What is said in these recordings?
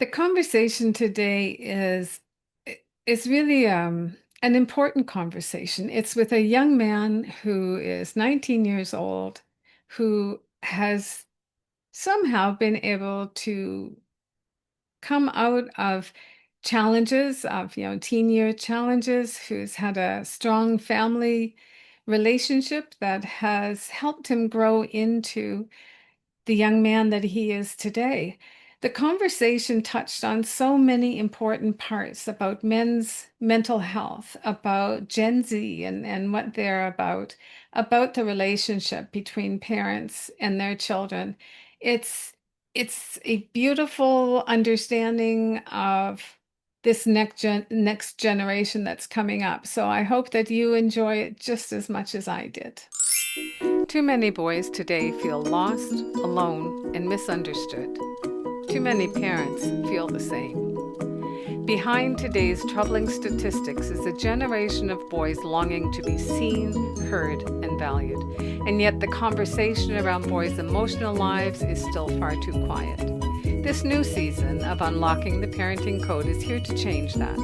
The conversation today is really an important conversation. It's with a young man who is 19 years old, who has somehow been able to come out of challenges of, teen year challenges, who's had a strong family relationship that has helped him grow into the young man that he is today. The conversation touched on so many important parts about men's mental health, about Gen Z and what they're about the relationship between parents and their children. It's it's a beautiful understanding of this next generation that's coming up. So I hope that you enjoy it just as much as I did. Too many boys today feel lost, alone, and misunderstood. Too many parents feel the same. Behind today's troubling statistics is a generation of boys longing to be seen, heard, and valued. And yet the conversation around boys' emotional lives is still far too quiet. This new season of Unlocking the Parenting Code is here to change that.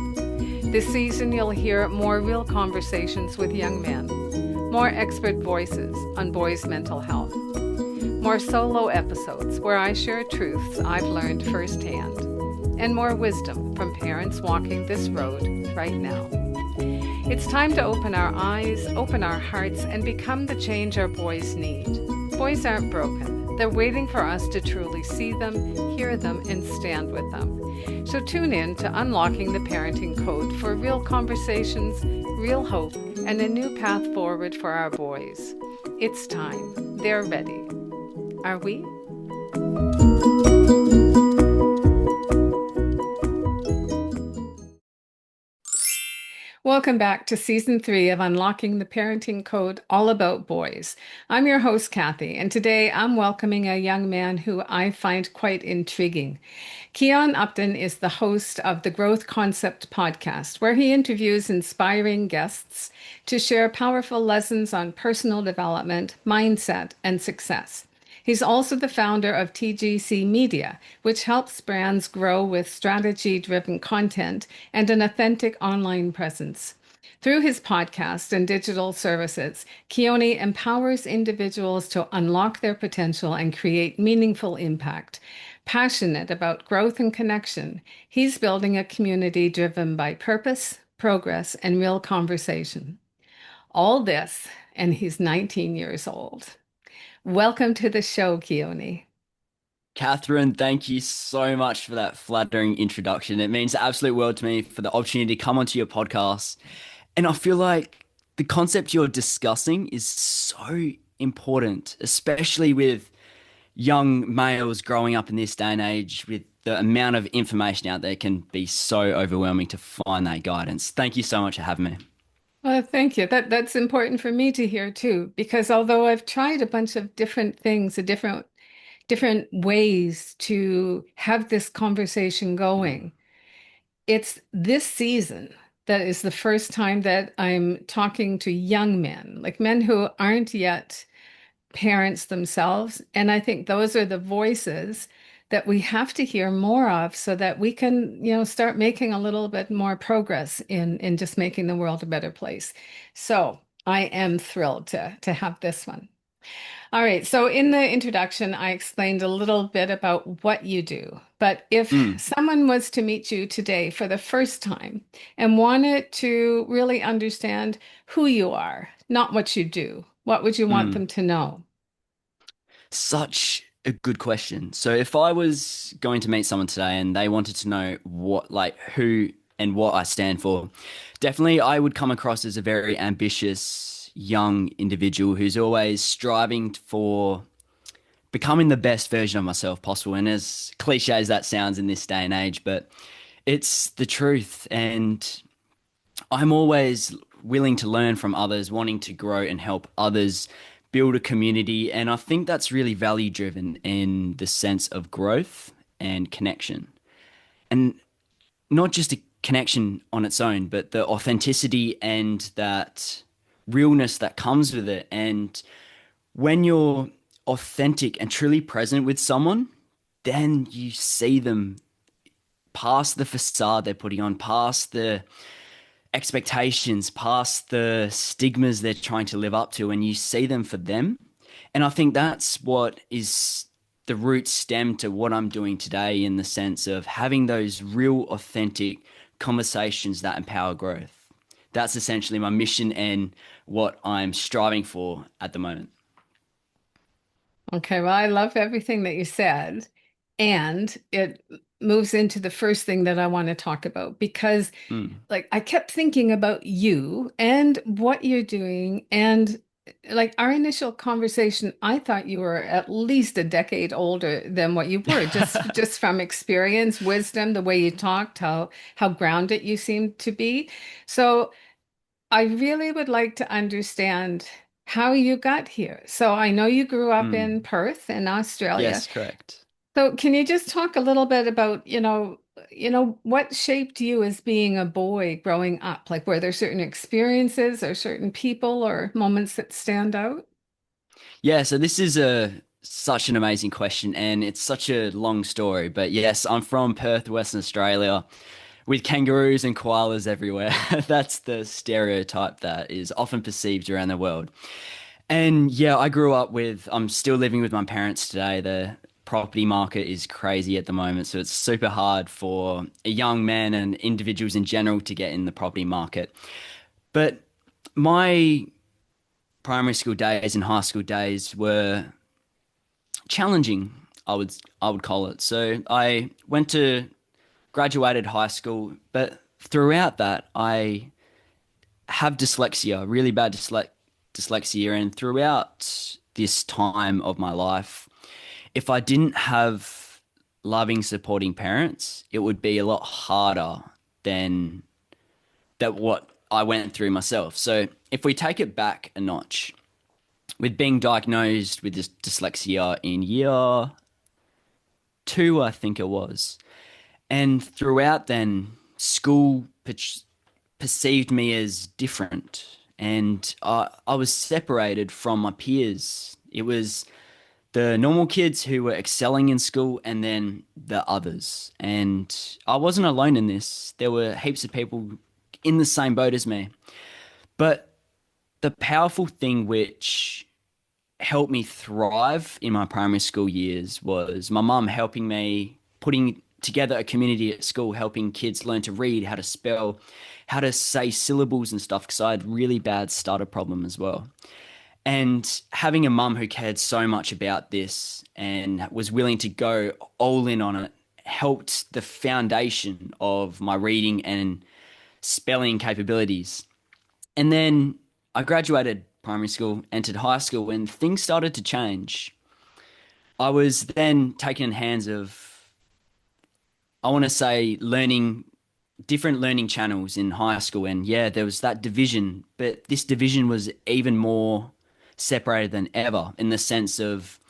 This season you'll hear more real conversations with young men, more expert voices on boys' mental health, more solo episodes where I share truths I've learned firsthand, and more wisdom from parents walking this road right now. It's time to open our eyes, open our hearts, and become the change our boys need. Boys aren't broken. They're waiting for us to truly see them, hear them, and stand with them. So tune in to Unlocking the Parenting Code for real conversations, real hope, and a new path forward for our boys. It's time. They're ready. Are we? Welcome back to Season 3 of Unlocking the Parenting Code, all about boys. I'm your host, Kathy, and today I'm welcoming a young man who I find quite intriguing. Keoni Upton is the host of the Growth Concept podcast, where he interviews inspiring guests to share powerful lessons on personal development, mindset, and success. He's also the founder of TGC Media, which helps brands grow with strategy-driven content and an authentic online presence. Through his podcast and digital services, Keoni empowers individuals to unlock their potential and create meaningful impact. Passionate about growth and connection, he's building a community driven by purpose, progress, and real conversation. All this, and he's 19 years old. Welcome to the show, Keoni. Catherine, thank you so much for that flattering introduction. It means the absolute world to me for the opportunity to come onto your podcast. And I feel like the concept you're discussing is so important, especially with young males growing up in this day and age with the amount of information out there can be so overwhelming to find that guidance. Thank you so much for having me. Well, thank you. That's important for me to hear too, because although I've tried a bunch of different things, different ways to have this conversation going, it's this season that is the first time that I'm talking to young men, like men who aren't yet parents themselves. And I think those are the voices that we have to hear more of so that we can, start making a little bit more progress in just making the world a better place. So I am thrilled to have this one. All right. So in the introduction, I explained a little bit about what you do. But if Mm, someone was to meet you today for the first time and wanted to really understand who you are, not what you do, what would you want mm. them to know? Such a good question. So if I was going to meet someone today and they wanted to know what, like, who and what I stand for, definitely I would come across as a very ambitious young individual who's always striving for becoming the best version of myself possible. And as cliche as that sounds in this day and age, but it's the truth. And I'm always willing to learn from others, wanting to grow and help others build a community. And I think that's really value driven in the sense of growth and connection. And not just a connection on its own, but the authenticity and that realness that comes with it. And when you're authentic and truly present with someone, then you see them past the facade they're putting on, past the expectations, past the stigmas they're trying to live up to, and you see them for them. And I think that's what is the root stem to what I'm doing today, in the sense of having those real, authentic conversations that empower growth. That's essentially my mission and what I'm striving for at the moment. Okay, well, I love everything that you said. And it moves into the first thing that I want to talk about because, Mm. like, I kept thinking about you and what you're doing. And, like, our initial conversation, I thought you were at least a decade older than what you were, just from experience, wisdom, the way you talked, how grounded you seemed to be. So, I really would like to understand how you got here. So I know you grew up in Mm. Perth in Australia. Yes, correct. So can you just talk a little bit about, what shaped you as being a boy growing up? Like, were there certain experiences or certain people or moments that stand out? Yeah, so this is a such an amazing question, and it's such a long story. But yes, I'm from Perth, Western Australia, with kangaroos and koalas everywhere. That's the stereotype that is often perceived around the world. And yeah, I grew up with, I'm still living with my parents today. The property market is crazy at the moment, so it's super hard for a young man and individuals in general to get in the property market. But my primary school days and high school days were challenging, I would call it. So I went to graduated high school, but throughout that I have dyslexia, really bad dyslexia, and throughout this time of my life, if I didn't have loving, supporting parents, it would be a lot harder than that what I went through myself. So if we take it back a notch, with being diagnosed with this dyslexia in year two, I think it was, and throughout then, school perceived me as different, and I was separated from my peers. It was the normal kids who were excelling in school and then the others. And I wasn't alone in this. There were heaps of people in the same boat as me. But the powerful thing which helped me thrive in my primary school years was my mum helping me, putting together a community at school, helping kids learn to read, how to spell, how to say syllables and stuff, because I had really bad stutter problem as well. And having a mum who cared so much about this and was willing to go all in on it helped the foundation of my reading and spelling capabilities. And then I graduated primary school, entered high school, when things started to change. I was then taken in hands of, I want to say, learning different learning channels in high school. And yeah, there was that division, but this division was even more separated than ever, in the sense of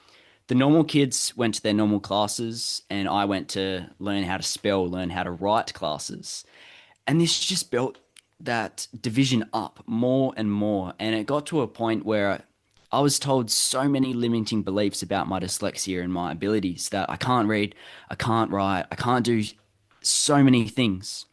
the normal kids went to their normal classes and I went to learn how to spell, learn how to write classes. And this just built that division up more and more. And it got to a point where I was told so many limiting beliefs about my dyslexia and my abilities, that I can't read, I can't write, I can't do so many things.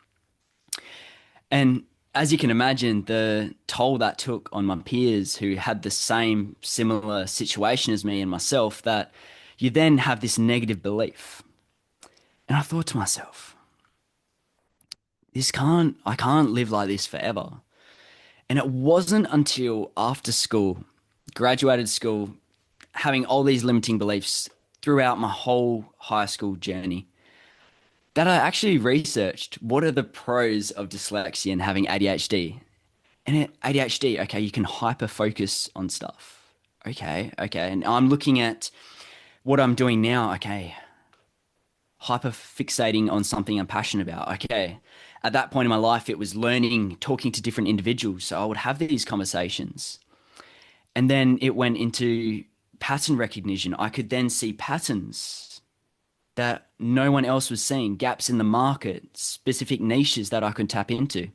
And as you can imagine, the toll that took on my peers who had the same similar situation as me and myself, that you then have this negative belief. And I thought to myself, I can't live like this forever. And it wasn't until after school, graduated school, having all these limiting beliefs throughout my whole high school journey, that I actually researched what are the pros of dyslexia and having ADHD. And ADHD, okay, you can hyper focus on stuff. Okay, okay. And I'm looking at what I'm doing now. Okay, hyper fixating on something I'm passionate about. Okay. At that point in my life, it was learning, talking to different individuals. So I would have these conversations. And then it went into pattern recognition. I could then see patterns that no one else was seeing, gaps in the market, specific niches that I could tap into.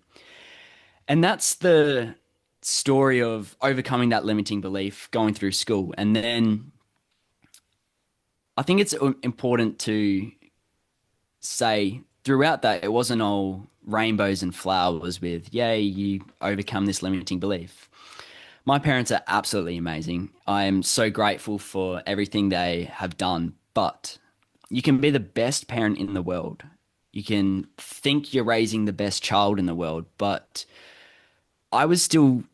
And that's the story of overcoming that limiting belief, going through school. And then I think it's important to say throughout that, it wasn't all rainbows and flowers with, yay, you overcome this limiting belief. My parents are absolutely amazing. I am so grateful for everything they have done, but you can be the best parent in the world. You can think you're raising the best child in the world, but I was still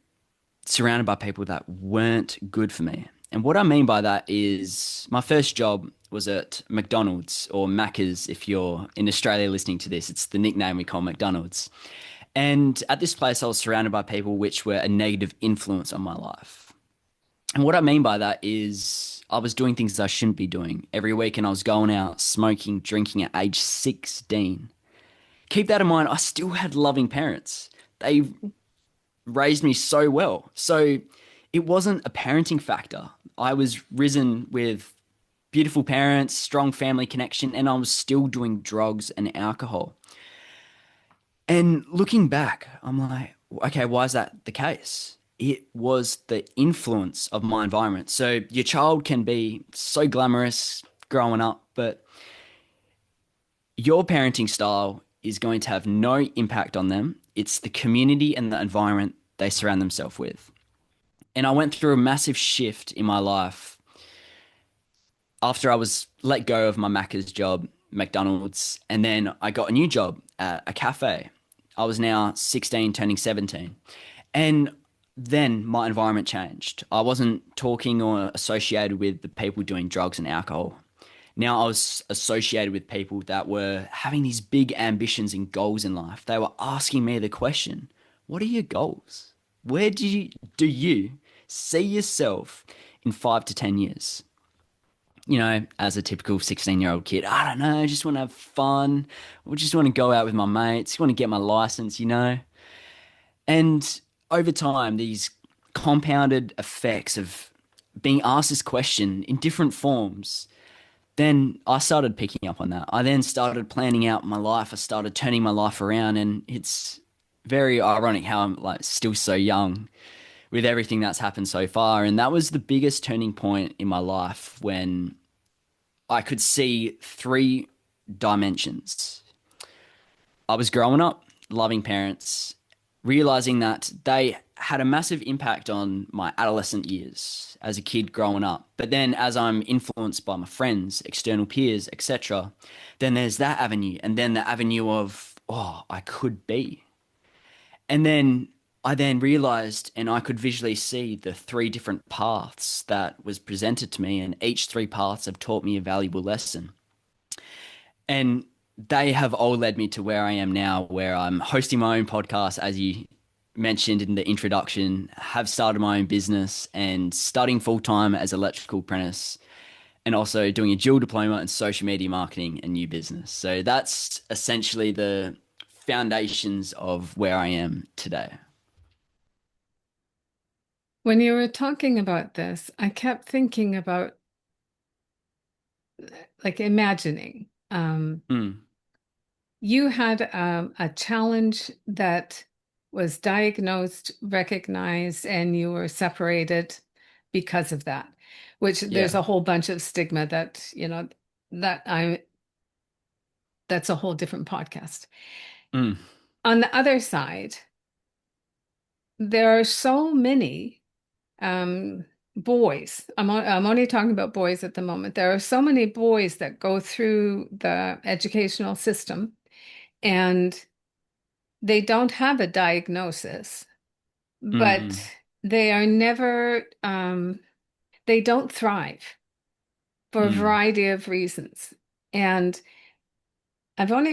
surrounded by people that weren't good for me. And what I mean by that is my first job was at McDonald's or Macca's if you're in Australia listening to this. It's the nickname we call McDonald's. And at this place, I was surrounded by people which were a negative influence on my life. And what I mean by that is I was doing things I shouldn't be doing. Every weekend, I was going out, smoking, drinking at age 16. Keep that in mind, I still had loving parents. They raised me so well. So it wasn't a parenting factor. I was risen with beautiful parents, strong family connection, and I was still doing drugs and alcohol. And looking back, I'm like, okay, why is that the case? It was the influence of my environment. So your child can be so glamorous growing up, but your parenting style is going to have no impact on them. It's the community and the environment they surround themselves with. And I went through a massive shift in my life after I was let go of my Macca's job, McDonald's, and then I got a new job at a cafe. I was now 16, turning 17. And then my environment changed. I wasn't talking or associated with the people doing drugs and alcohol. Now I was associated with people that were having these big ambitions and goals in life. They were asking me the question, what are your goals? Where do you see yourself in 5 to 10 years? You know, as a typical 16-year-old kid, I don't know, I just want to have fun. I just want to go out with my mates, want to get my license. And over time, these compounded effects of being asked this question in different forms, then I started picking up on that. I then started planning out my life. I started turning my life around, and it's very ironic how I'm like still so young with everything that's happened so far. And that was the biggest turning point in my life when I could see three dimensions. I was growing up, loving parents, realizing that they had a massive impact on my adolescent years as a kid growing up. But then as I'm influenced by my friends, external peers, etc., then there's that avenue and then the avenue of, oh, I could be. And then I then realized and I could visually see the three different paths that was presented to me, and each three paths have taught me a valuable lesson. And they have all led me to where I am now, where I'm hosting my own podcast, as you mentioned in the introduction, have started my own business and studying full time as electrical apprentice, and also doing a dual diploma in social media marketing and new business. So that's essentially the foundations of where I am today. When you were talking about this, I kept thinking about like imagining. Mm, You had a challenge that was diagnosed, recognized, and you were separated because of that, which yeah. there's a whole bunch of stigma that, that I that's a whole different podcast. Mm, On the other side, there are so many um, boys. I'm only talking about boys at the moment. There are so many boys that go through the educational system and they don't have a diagnosis, but mm, they are never, they don't thrive for a mm, variety of reasons. And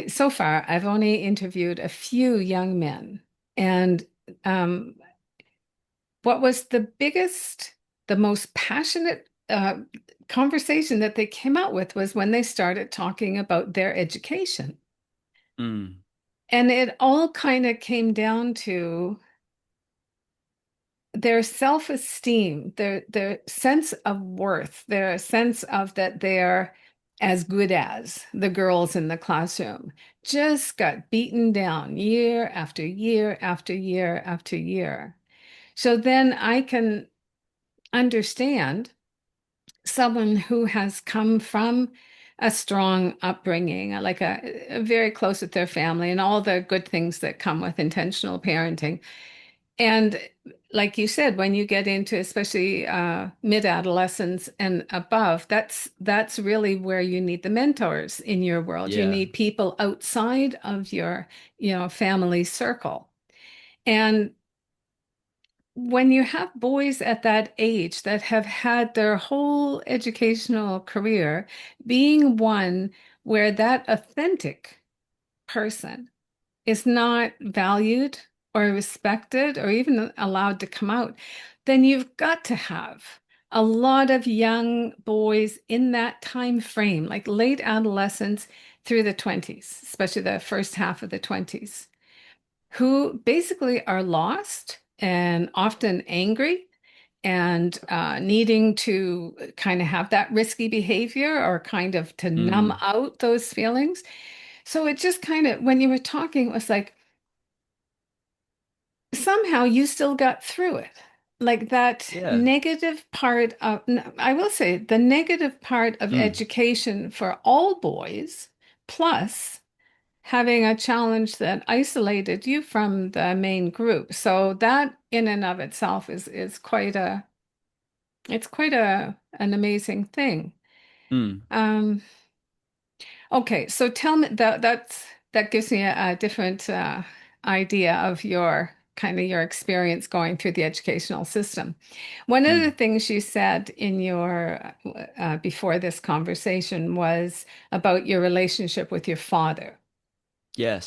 so far, I've only interviewed a few young men. And um, what was the most passionate conversation that they came out with was when they started talking about their education. mm, And it all kind of came down to their self-esteem, their sense of worth, their sense of that they're as good as the girls in the classroom just got beaten down year after year after year after year. So then I can understand someone who has come from a strong upbringing, like a very close with their family and all the good things that come with intentional parenting. And like you said, when you get into especially mid-adolescence and above, that's really where you need the mentors in your world. You Yeah. need people outside of your, family circle. And when you have boys at that age that have had their whole educational career being one where that authentic person is not valued or respected or even allowed to come out, then you've got to have a lot of young boys in that time frame, like late adolescence through the 20s, especially the first half of the 20s, who basically are lost and often angry and needing to kind of have that risky behavior or kind of to numb Mm. out those feelings. So it just kind of, when you were talking, it was like, somehow you still got through it. Like that Yeah. negative part of, I will say, the negative part of Mm. education for all boys, plus having a challenge that isolated you from the main group. So that in and of itself is quite a, it's quite an amazing thing. Mm. Um, Okay, so tell me that gives me a different idea of your kind of your experience going through the educational system. One of the Mm. things you said in your before this conversation was about your relationship with your father,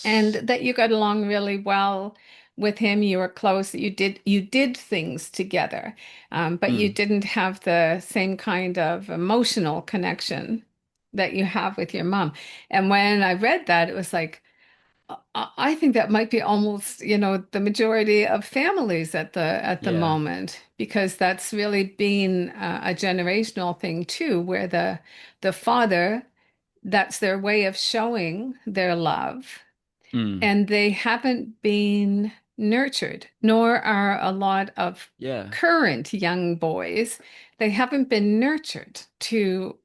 and Yes. that you got along really well with him. You were close. You did things together, but you Mm. didn't have the same kind of emotional connection that you have with your mom. And when I read that, it was like, I think that might be almost, the majority of families at the Yeah. moment, because that's really been a generational thing too, where the father, that's their way of showing their love, Mm. and they haven't been nurtured, nor are a lot of Yeah. current young boys. They haven't been nurtured to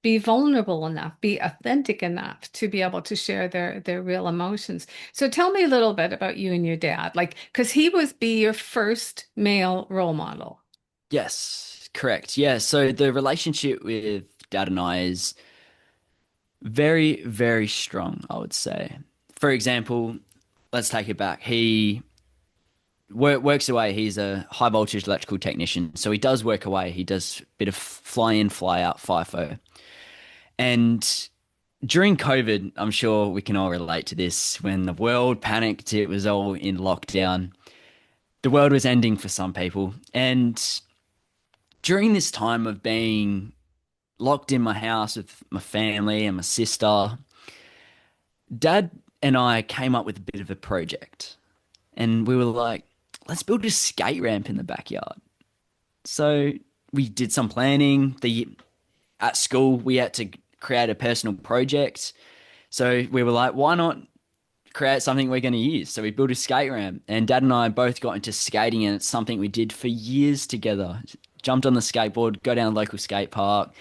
be vulnerable enough, be authentic enough to be able to share their real emotions. So tell me a little bit about you and your dad, like, because he was be your first male role model. Yes. Correct. Yeah. So the relationship with dad and I is very, very strong, I would say. For example, let's take it back. He works away. He's a high voltage electrical technician. So he does work away. He does a bit of fly in, fly out FIFO. And during COVID, I'm sure we can all relate to this. When the world panicked, it was all in lockdown. The world was ending for some people. And during this time of being locked in my house with my family and my sister, dad and I came up with a bit of a project. And we were like, let's build a skate ramp in the backyard. So we did some planning. At school, we had to create a personal project. So we were like, why not create something we're going to use? So we built a skate ramp, and dad and I both got into skating, and it's something we did for years together. Jumped on the skateboard, go down a local skate park,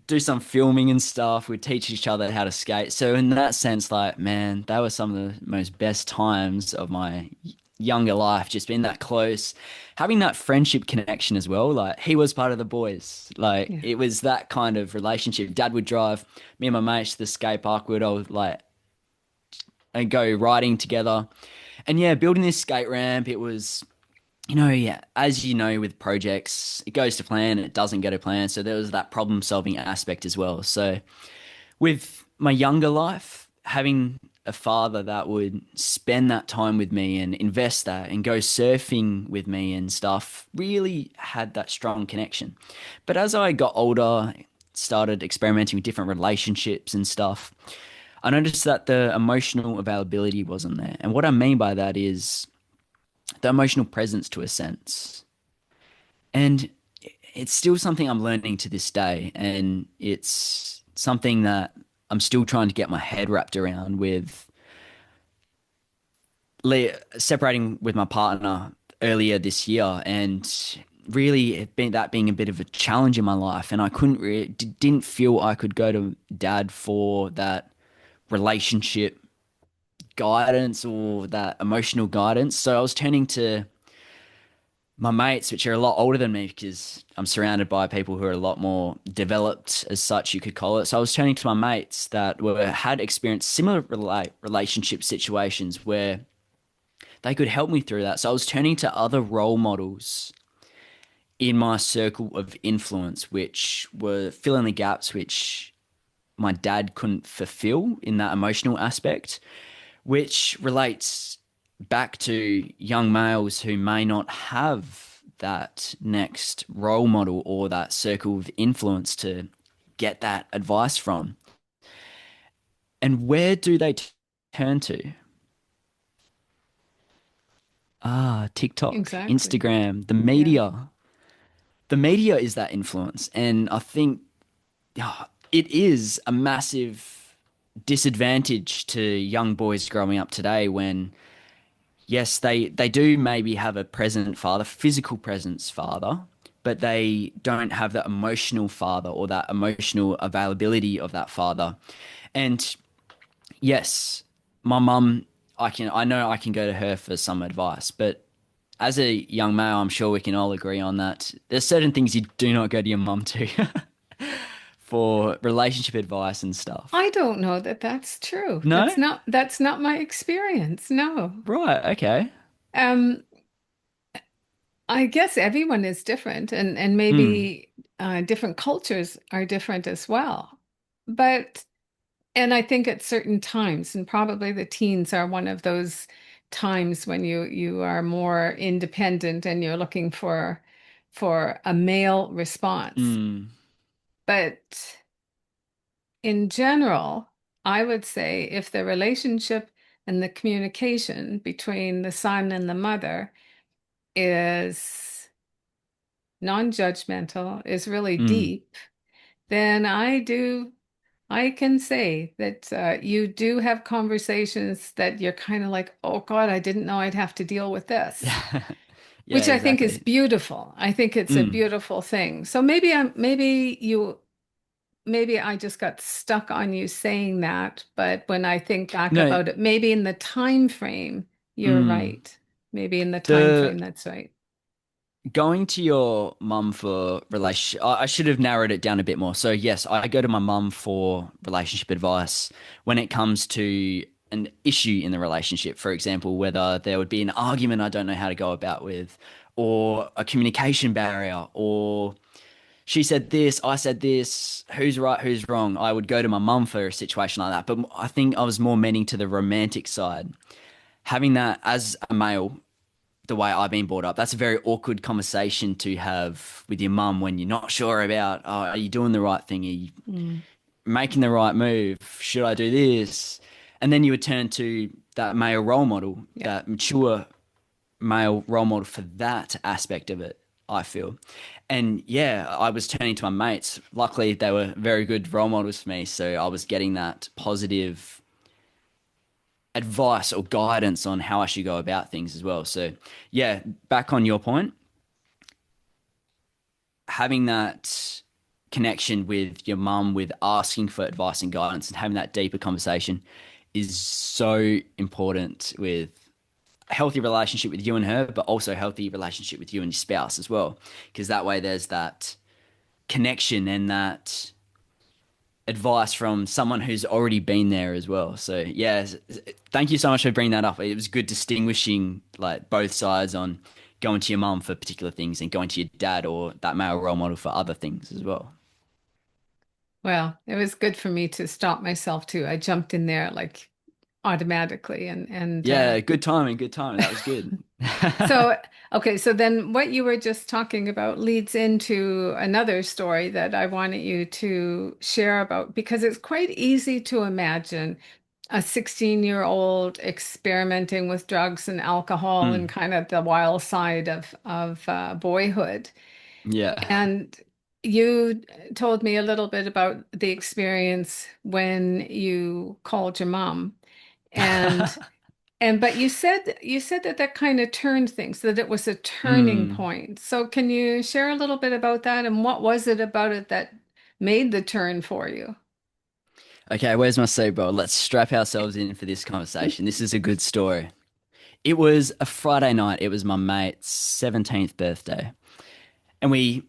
do some filming and stuff. We'd teach each other how to skate. So in that sense, like, man, that was some of the most best times of my younger life, just being that close, having that friendship connection as well. Like he was part of the boys. Like Yeah. it was that kind of relationship. Dad would drive me and my mates to the skate park. We'd all like and go riding together. And yeah, building this skate ramp, it was, yeah, as you know, with projects, it goes to plan, it doesn't go to plan. So there was that problem solving aspect as well. So with my younger life, having a father that would spend that time with me and invest that and go surfing with me and stuff really had that strong connection. But as I got older, started experimenting with different relationships and stuff, I noticed that the emotional availability wasn't there. And what I mean by that is the emotional presence to a sense. And it's still something I'm learning to this day. And it's something that I'm still trying to get my head wrapped around with separating with my partner earlier this year. And really it been that being a bit of a challenge in my life, and I couldn't really didn't feel I could go to dad for that relationship guidance or that emotional guidance. So I was turning to my mates, which are a lot older than me, because I'm surrounded by people who are a lot more developed, as such, you could call it. So I was turning to my mates that had experienced similar relationship situations where they could help me through that. So I was turning to other role models in my circle of influence, which were filling the gaps which my dad couldn't fulfill in that emotional aspect, which relates back to young males who may not have that next role model or that circle of influence to get that advice from. And where do they turn to? TikTok, Exactly. Instagram, the Yeah. media. The media is that influence. And I think it is a massive disadvantage to young boys growing up today when yes, they do maybe have a present father, physical presence father, but they don't have that emotional father or that emotional availability of that father. And yes, my mum, I know I can go to her for some advice, but as a young male, I'm sure we can all agree on that. There's certain things you do not go to your mum to for relationship advice and stuff. I don't know that that's true. No? That's not my experience. No. Right, okay. Um, I guess everyone is different and Mm, maybe different cultures are different as well. But and I think at certain times, and probably the teens are one of those times when you are more independent and you're looking for a male response. mm, But in general, I would say if the relationship and the communication between the son and the mother is non-judgmental, is really mm. deep, then I can say that you do have conversations that you're kind of like, oh God, I didn't know I'd have to deal with this, Yeah, which I think is exactly. beautiful. I think it's a Mm, beautiful thing. So maybe I just got stuck on you saying that, but when I think back no, about it, maybe in the time frame, you're mm. right. Maybe in the time The frame, that's right. going to your mum for relationship, I should have narrowed it down a bit more. So yes, I go to my mum for relationship advice when it comes to an issue in the relationship. For example, whether there would be an argument I don't know how to go about with, or a communication barrier, or she said this, I said this, who's right, who's wrong. I would go to my mum for a situation like that. But I think I was more meaning to the romantic side. Having that as a male, the way I've been brought up, that's a very awkward conversation to have with your mum when you're not sure about, oh, are you doing the right thing? Are you Mm, making the right move? Should I do this? And then you would turn to that male role model, yeah. that mature male role model for that aspect of it, I feel. And yeah, I was turning to my mates. Luckily, they were very good role models for me. So I was getting that positive advice or guidance on how I should go about things as well. So yeah, back on your point, having that connection with your mum, with asking for advice and guidance and having that deeper conversation is so important with a healthy relationship with you and her, but also a healthy relationship with you and your spouse as well. Because that way there's that connection and that advice from someone who's already been there as well. So yeah, thank you so much for bringing that up. It was good distinguishing like both sides on going to your mum for particular things and going to your dad or that male role model for other things as well. Well, it was good for me to stop myself too. I jumped in there like automatically and Yeah, good timing, good timing. That was good. so okay, so then what you were just talking about leads into another story that I wanted you to share about because it's quite easy to imagine a 16-year-old experimenting with drugs and alcohol and Mm, kind of the wild side of boyhood. yeah. And you told me a little bit about the experience when you called your mom. And And but you said that that kind of turned things, that it was a turning Mm. point. So can you share a little bit about that and what was it about it that made the turn for you? Okay, where's my seatbelt? Let's strap ourselves in for this conversation. This is a good story. It was a Friday night. It was my mate's 17th birthday. And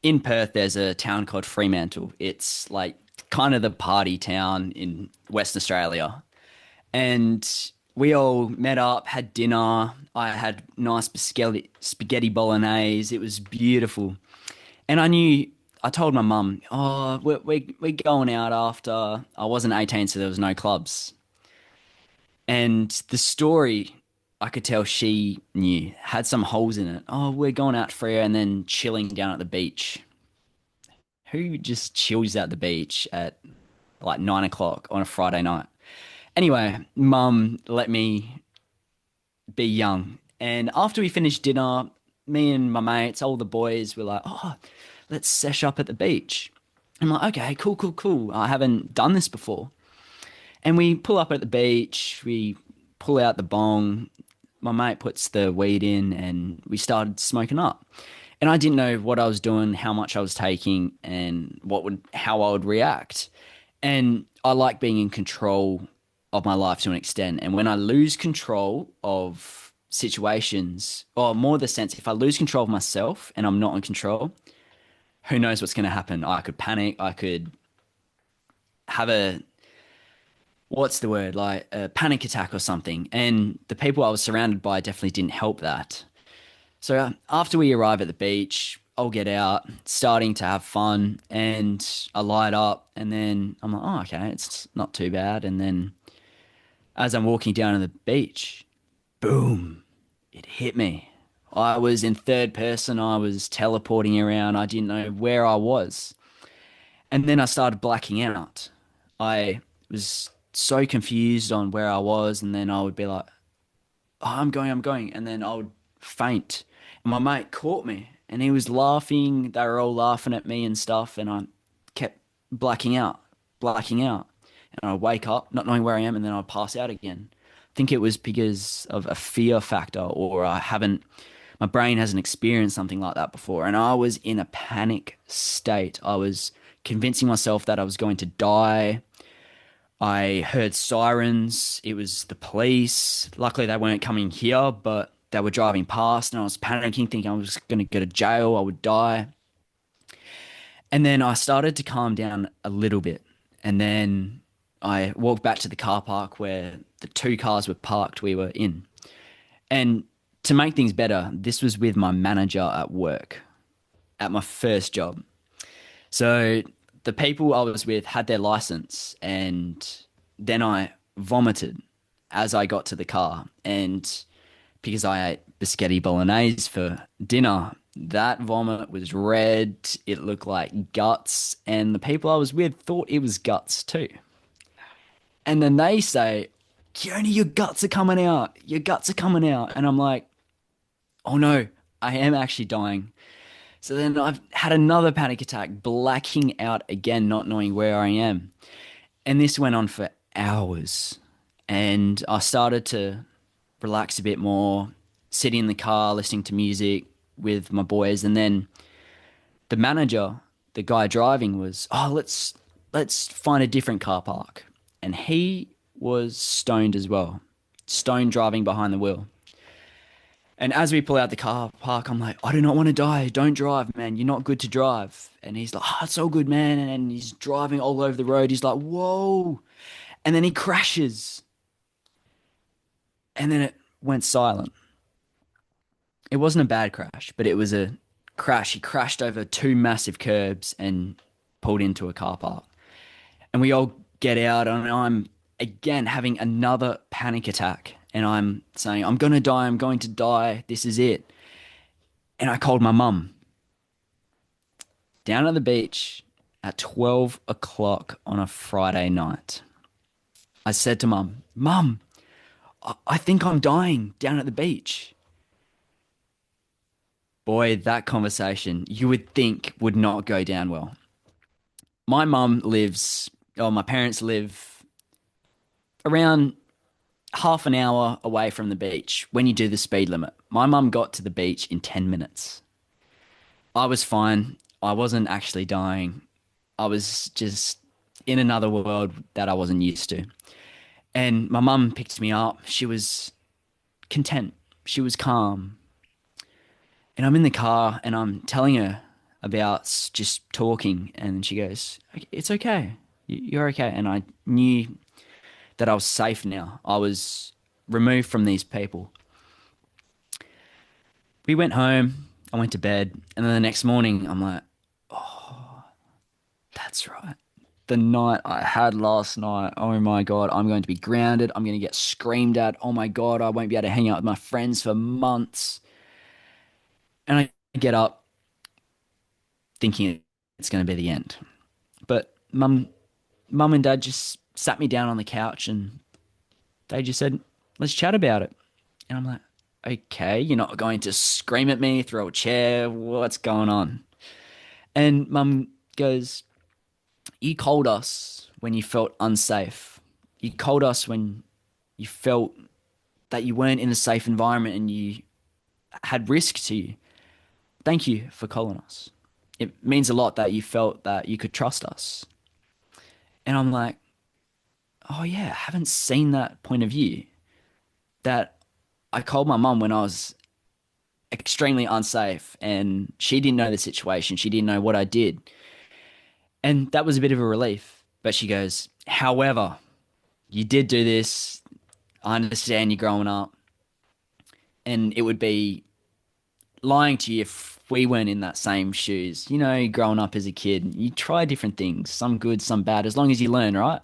in Perth, there's a town called Fremantle. It's like kind of the party town in Western Australia. And we all met up, had dinner. I had nice spaghetti bolognese. It was beautiful. And I told my mum, oh, we're going out after. I wasn't 18, so there was no clubs. And the story, I could tell she knew, had some holes in it. Oh, we're going out for and then chilling down at the beach. Who just chills at the beach at like 9 o'clock on a Friday night? Anyway, mum let me be young. And after we finished dinner, me and my mates, all the boys, were like, oh, let's sesh up at the beach. I'm like, okay, cool, cool, cool. I haven't done this before. And we pull up at the beach, we pull out the bong, my mate puts the weed in, and we started smoking up. And I didn't know what I was doing, how much I was taking, and how I would react. And I like being in control of my life to an extent. And when I lose control of situations, or more the sense, if I lose control of myself and I'm not in control, who knows what's going to happen? I could panic. I could have what's the word, like a panic attack or something. And the people I was surrounded by definitely didn't help that. So after we arrive at the beach, I'll get out, starting to have fun, and I light up, and then I'm like, oh, okay, it's not too bad. And then as I'm walking down to the beach, boom, it hit me. I was in third person, I was teleporting around, I didn't know where I was. And then I started blacking out. I was so confused on where I was, and then I would be like, oh, I'm going. And then I would faint. And my mate caught me and he was laughing. They were all laughing at me and stuff. And I kept blacking out, blacking out. And I'd wake up, not knowing where I am, and then I'd pass out again. I think it was because of a fear factor, or my brain hasn't experienced something like that before. And I was in a panic state. I was convincing myself that I was going to die. I heard sirens. It was the police. Luckily, they weren't coming here, but they were driving past, and I was panicking, thinking I was going to go to jail. I would die. And then I started to calm down a little bit. And then I walked back to the car park where the two cars were parked we were in. And to make things better, this was with my manager at work, at my first job. So the people I was with had their license, and then I vomited as I got to the car. And because I ate biscotti bolognese for dinner, that vomit was red. It looked like guts, and the people I was with thought it was guts too. And then they say, Keoni, your guts are coming out. Your guts are coming out. And I'm like, oh no, I am actually dying. So then I've had another panic attack, blacking out again, not knowing where I am. And this went on for hours. And I started to relax a bit more, sitting in the car, listening to music with my boys. And then the manager, the guy driving, was, oh, let's find a different car park. And he was stoned as well, stoned driving behind the wheel. And as we pull out the car park, I'm like, I do not want to die. Don't drive, man. You're not good to drive. And he's like, oh, it's all good, man. And he's driving all over the road. He's like, whoa. And then he crashes. And then it went silent. It wasn't a bad crash, but it was a crash. He crashed over two massive curbs and pulled into a car park. And we all get out, and I'm again having another panic attack. And I'm saying, I'm going to die. I'm going to die. This is it. And I called my mum down at the beach at 12 o'clock on a Friday night. I said to mum, Mum, I think I'm dying down at the beach. Boy, that conversation you would think would not go down well. My parents live around half an hour away from the beach when you do the speed limit. My mum got to the beach in 10 minutes. I was fine. I wasn't actually dying. I was just in another world that I wasn't used to. And my mum picked me up. She was content. She was calm. And I'm in the car and I'm telling her about just talking. And she goes, "It's okay. You're okay." And I knew that I was safe now. I was removed from these people. We went home. I went to bed. And then the next morning, I'm like, that's right. The night I had last night, oh my God, I'm going to be grounded. I'm going to get screamed at. Oh my God, I won't be able to hang out with my friends for months. And I get up thinking it's going to be the end. But mum and dad just sat me down on the couch and they just said, let's chat about it. And I'm like, okay, you're not going to scream at me, throw a chair, what's going on? And mum goes, you called us when you felt unsafe. You called us when you felt that you weren't in a safe environment and you had risk to you. Thank you for calling us. It means a lot that you felt that you could trust us. And I'm like, oh yeah, I haven't seen that point of view. That I called my mum when I was extremely unsafe and she didn't know the situation. She didn't know what I did. And that was a bit of a relief. But she goes, however, you did do this. I understand you're growing up. And it would be lying to you if we weren't in that same shoes. You know, growing up as a kid, you try different things, some good, some bad, as long as you learn, right?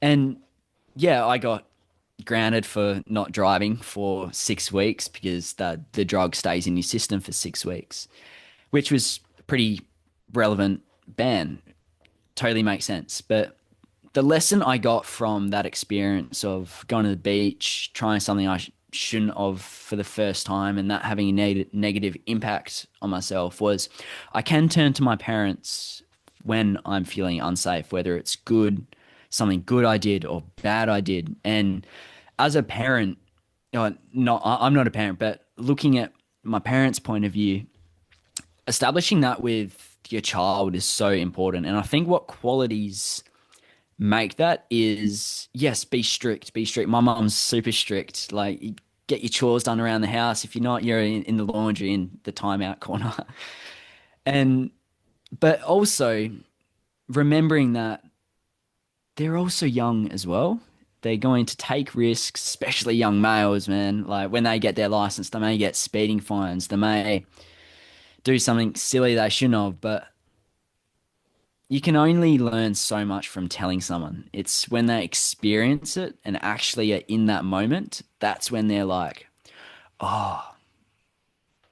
And yeah, I got grounded for not driving for 6 weeks because the drug stays in your system for 6 weeks, which was a pretty relevant ban. Totally makes sense. But the lesson I got from that experience of going to the beach, trying something I shouldn't have for the first time, and that having a negative impact on myself was I can turn to my parents when I'm feeling unsafe, whether it's good, something good I did or bad I did. And as a parent, I'm not a parent, but looking at my parents' point of view, establishing that with your child is so important. And I think what qualities make that is yes, be strict, be strict. My mom's super strict. Like, get your chores done around the house. If you're not, you're in the laundry in the timeout corner. And but also remembering that they're also young as well. They're going to take risks, especially young males, man. Like when they get their license, they may get speeding fines, they may do something silly they shouldn't have, but you can only learn so much from telling someone. It's when they experience it and actually are in that moment, that's when they're like, oh,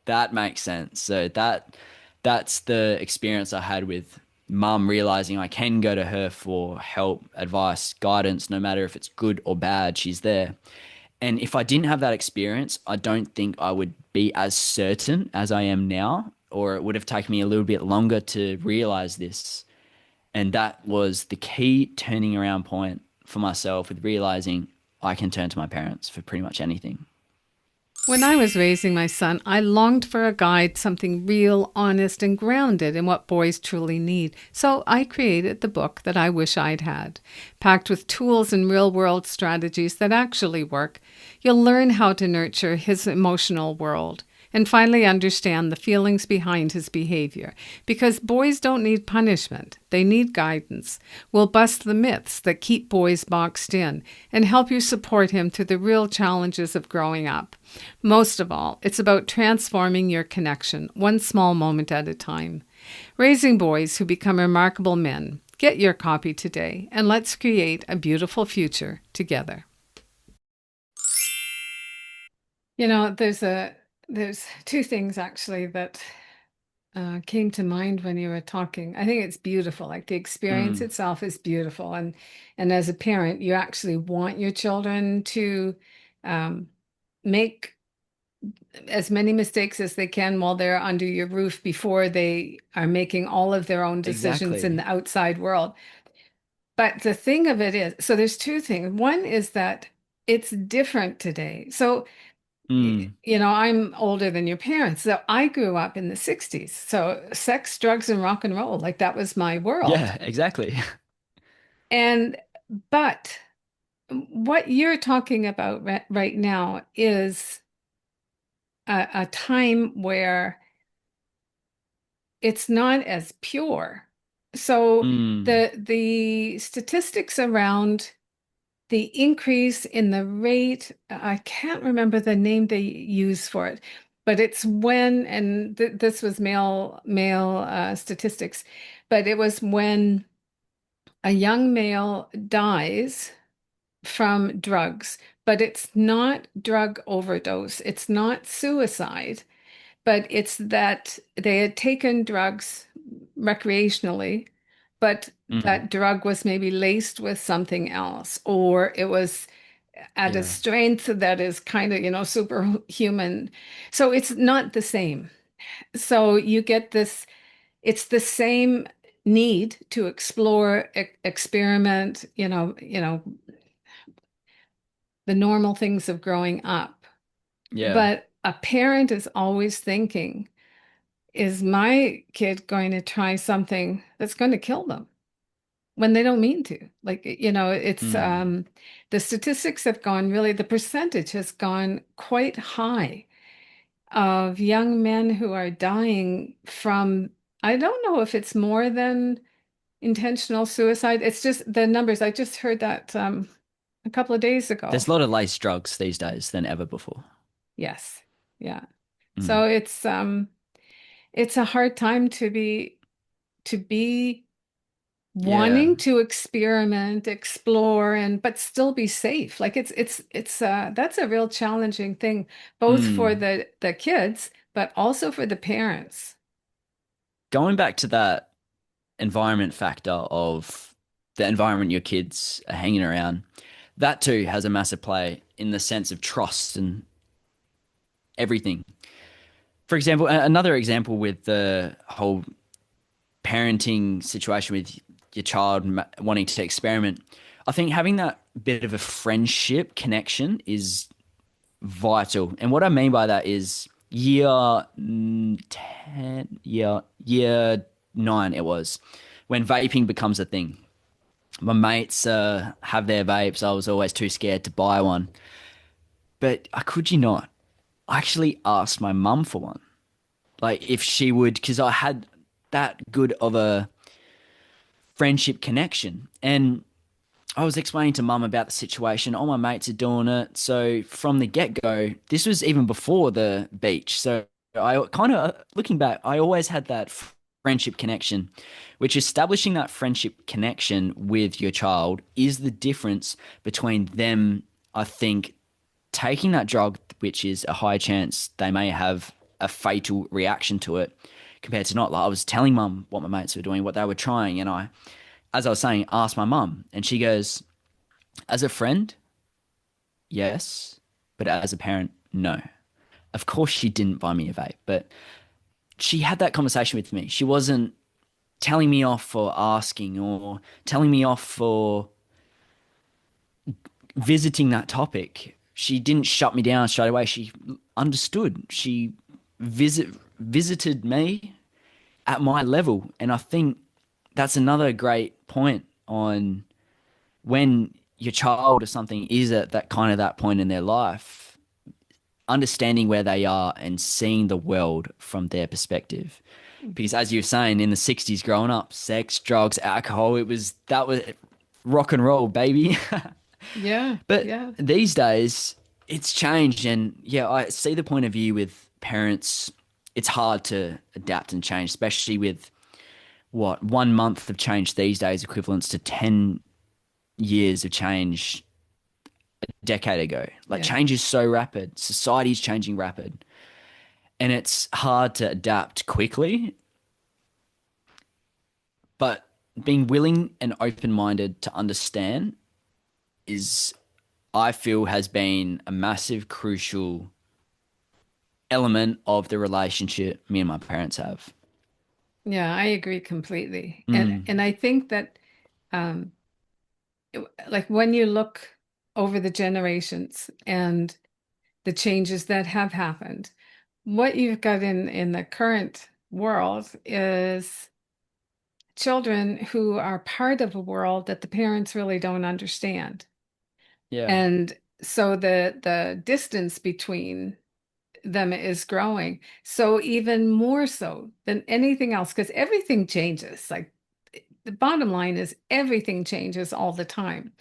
that makes sense. So that's the experience I had with mum realizing I can go to her for help, advice, guidance, no matter if it's good or bad, she's there. And if I didn't have that experience, I don't think I would be as certain as I am now, or it would have taken me a little bit longer to realize this. And that was the key turning around point for myself with realizing I can turn to my parents for pretty much anything. When I was raising my son, I longed for a guide, something real, honest, and grounded in what boys truly need. So I created the book that I wish I'd had. Packed with tools and real world strategies that actually work, you'll learn how to nurture his emotional world and finally understand the feelings behind his behavior. Because boys don't need punishment, they need guidance. We'll bust the myths that keep boys boxed in and help you support him through the real challenges of growing up. Most of all, it's about transforming your connection, one small moment at a time. Raising boys who become remarkable men. Get your copy today, and let's create a beautiful future together. You know, there's two things actually that came to mind when you were talking. I think it's beautiful. Like the experience Mm, itself is beautiful, and as a parent, you actually want your children to um, make as many mistakes as they can while they're under your roof before they are making all of their own decisions in exactly. the outside world. But the thing of it is, so there's two things. One is that it's different today. So, Mm. I'm older than your parents. So I grew up in the 60s. So sex, drugs, and rock and roll, like that was my world. Yeah, exactly. And, but what you're talking about right now is a time where it's not as pure. So Mm. the statistics around the increase in the rate, I can't remember the name they use for it, but it's when, and this was male statistics, but it was when a young male dies from drugs, but it's not drug overdose, it's not suicide, but it's that they had taken drugs recreationally, but Mm. that drug was maybe laced with something else, or it was at a Yeah. strength that is kind of, superhuman. So it's not the same. So you get this, it's the same need to explore, experiment, the normal things of growing up. Yeah. But a parent is always thinking, is my kid going to try something that's going to kill them when they don't mean to? Like, it's Mm. the statistics have gone really, the percentage has gone quite high of young men who are dying from, I don't know if it's more than intentional suicide. It's just the numbers. I just heard that a couple of days There's ago. a lot of laced drugs these days than ever before. Yes. Yeah. Mm. So it's a hard time to be Yeah. wanting to experiment, explore, and but still be safe. Like it's that's a real challenging thing, both for Mm. the kids, but also for the parents. Going back to that environment factor of the environment your kids are hanging around, that too has a massive play in the sense of trust and everything. For example, another example with the whole parenting situation with your child wanting to experiment, I think having that bit of a friendship connection is vital. And what I mean by that is year 9 it was when vaping becomes a thing. My mates have their vapes. I was always too scared to buy one. But I could you not, I actually asked my mum for one. Like if she would, because I had that good of a friendship connection. And I was explaining to mum about the situation. All my mates are doing it. So from the get go, this was even before the beach. So I kind of, looking back, I always had that friendship connection, which establishing that friendship connection with your child is the difference between them, I think, taking that drug, which is a high chance they may have a fatal reaction to it, compared to not. Like I was telling mum what my mates were doing, what they were trying, and as I was saying, asked my mum, and she goes, as a friend, yes, but as a parent, no. Of course, she didn't buy me a vape, but she had that conversation with me. She wasn't telling me off for asking or telling me off for visiting that topic. She didn't shut me down straight away. She understood. She visited me at my level, and I think that's another great point on when your child or something is at that point in their life, understanding where they are and seeing the world from their perspective. Because as you were saying, in the 60s growing up, sex, drugs, alcohol, that was rock and roll, baby. Yeah, But yeah, these days, it's changed. And yeah, I see the point of view with parents. It's hard to adapt and change, especially with what 1 month of change these days equivalents to 10 years of change a decade ago. Like yeah. change is so rapid, society's changing rapid, and it's hard to adapt quickly. But being willing and open minded to understand is, I feel, has been a massive, crucial element of the relationship me and my parents have. Yeah, I agree completely. And Mm, and I think that um like when you look over the generations and the changes that have happened. What you've got in the current world is children who are part of a world that the parents really don't understand. Yeah. And so the distance between them is growing. So even more so than anything else, because everything changes. Like the bottom line is everything changes all the time.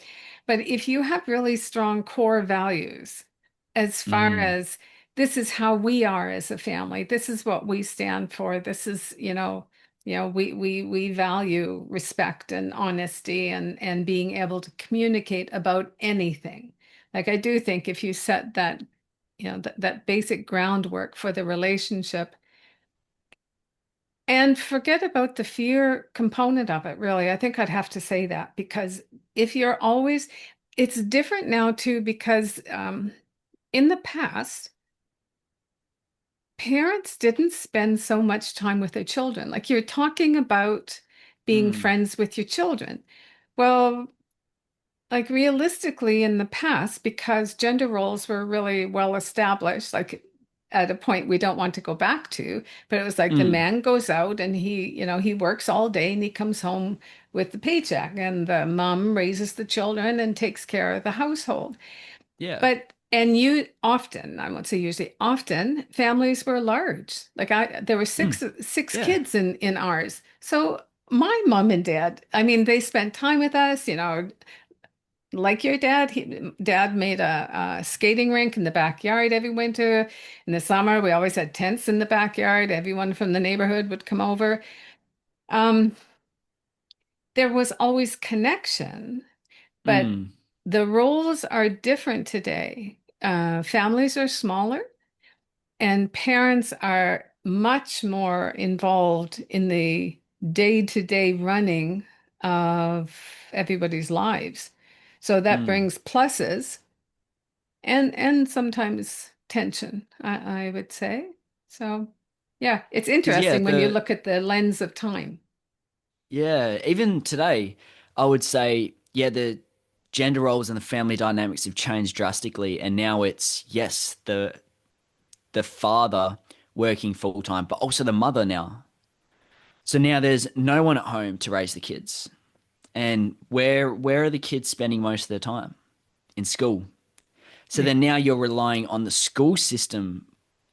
But if you have really strong core values, as far Mm. as this is how we are as a family, this is what we stand for, this is, we value respect and honesty and being able to communicate about anything. Like I do think if you set that, that basic groundwork for the relationship, and forget about the fear component of it, really. I think I'd have to say that because if you're always, it's different now too, because in the past, parents didn't spend so much time with their children. Like you're talking about being Mm. friends with your children. Well, like realistically in the past, because gender roles were really well established, like at a point we don't want to go back to, but it was like the Mm. man goes out and he works all day and he comes home with the paycheck, and the mom raises the children and takes care of the household. Yeah. But and you often, I won't say usually, often families were large. Like there were Mm. six Yeah. kids in ours. So my mom and dad, I mean, they spent time with us, like your dad, dad made a skating rink in the backyard every winter. In the summer, we always had tents in the backyard. Everyone from the neighborhood would come over. Um, there was always connection, but Mm. the roles are different today. Families are smaller, and parents are much more involved in the day-to-day running of everybody's lives. So that Mm. brings pluses and sometimes tension, I would say. So, yeah, it's Because yeah, interesting when you look at the lens of time. even today, I would say, yeah, the gender roles and the family dynamics have changed drastically, and now it's yes, the father working full time, but also the mother now. So now there's no one at home to raise the kids. And where are the kids spending most of their time? In school. So Yeah. then now you're relying on the school system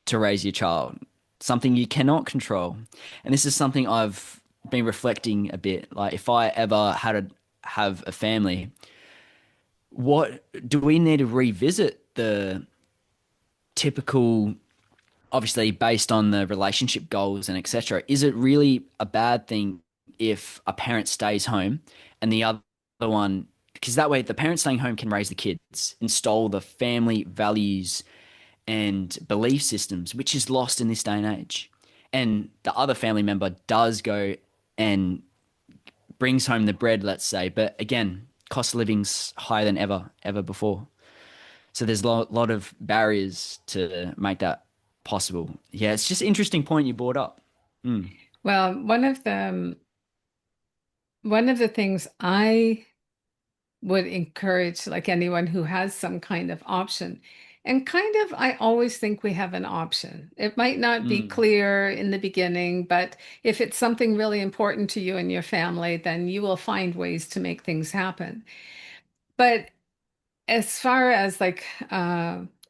to raise your child, something you cannot control. And this is something I've been reflecting a bit. Like if I ever had to have a family, what do we need to revisit the typical, obviously based on the relationship goals and etc. Is it really a bad thing if a parent stays home and the other one, because that way the parent staying home can raise the kids, install the family values and belief systems, which is lost in this day and age. And the other family member does go and brings home the bread, let's say, but again, cost of living's higher than ever before. So there's lot of barriers to make that possible. Yeah, it's just an interesting point you brought up. Mm. Well, one of the things I would encourage, like anyone who has some kind of option. And kind of, I always think we have an option. It might not be Mm. clear in the beginning, but if it's something really important to you and your family, then you will find ways to make things happen. But as far as like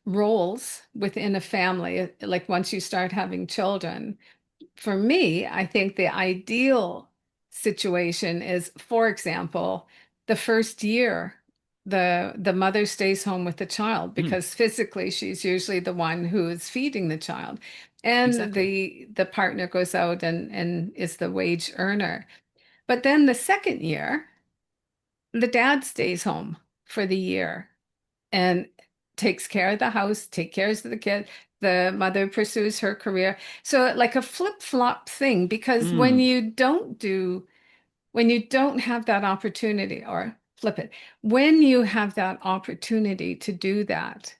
roles within a family, like once you start having children, for me, I think the ideal situation is, for example, the first year, the mother stays home with the child Mm. because physically she's usually the one who is feeding the child. And Exactly. the partner goes out and is the wage earner. But then the second year, the dad stays home for the year and takes care of the house, take care of the kid. The mother pursues her career. So like a flip-flop thing, because Mm. when you don't have that opportunity, or flip it, when you have that opportunity to do that,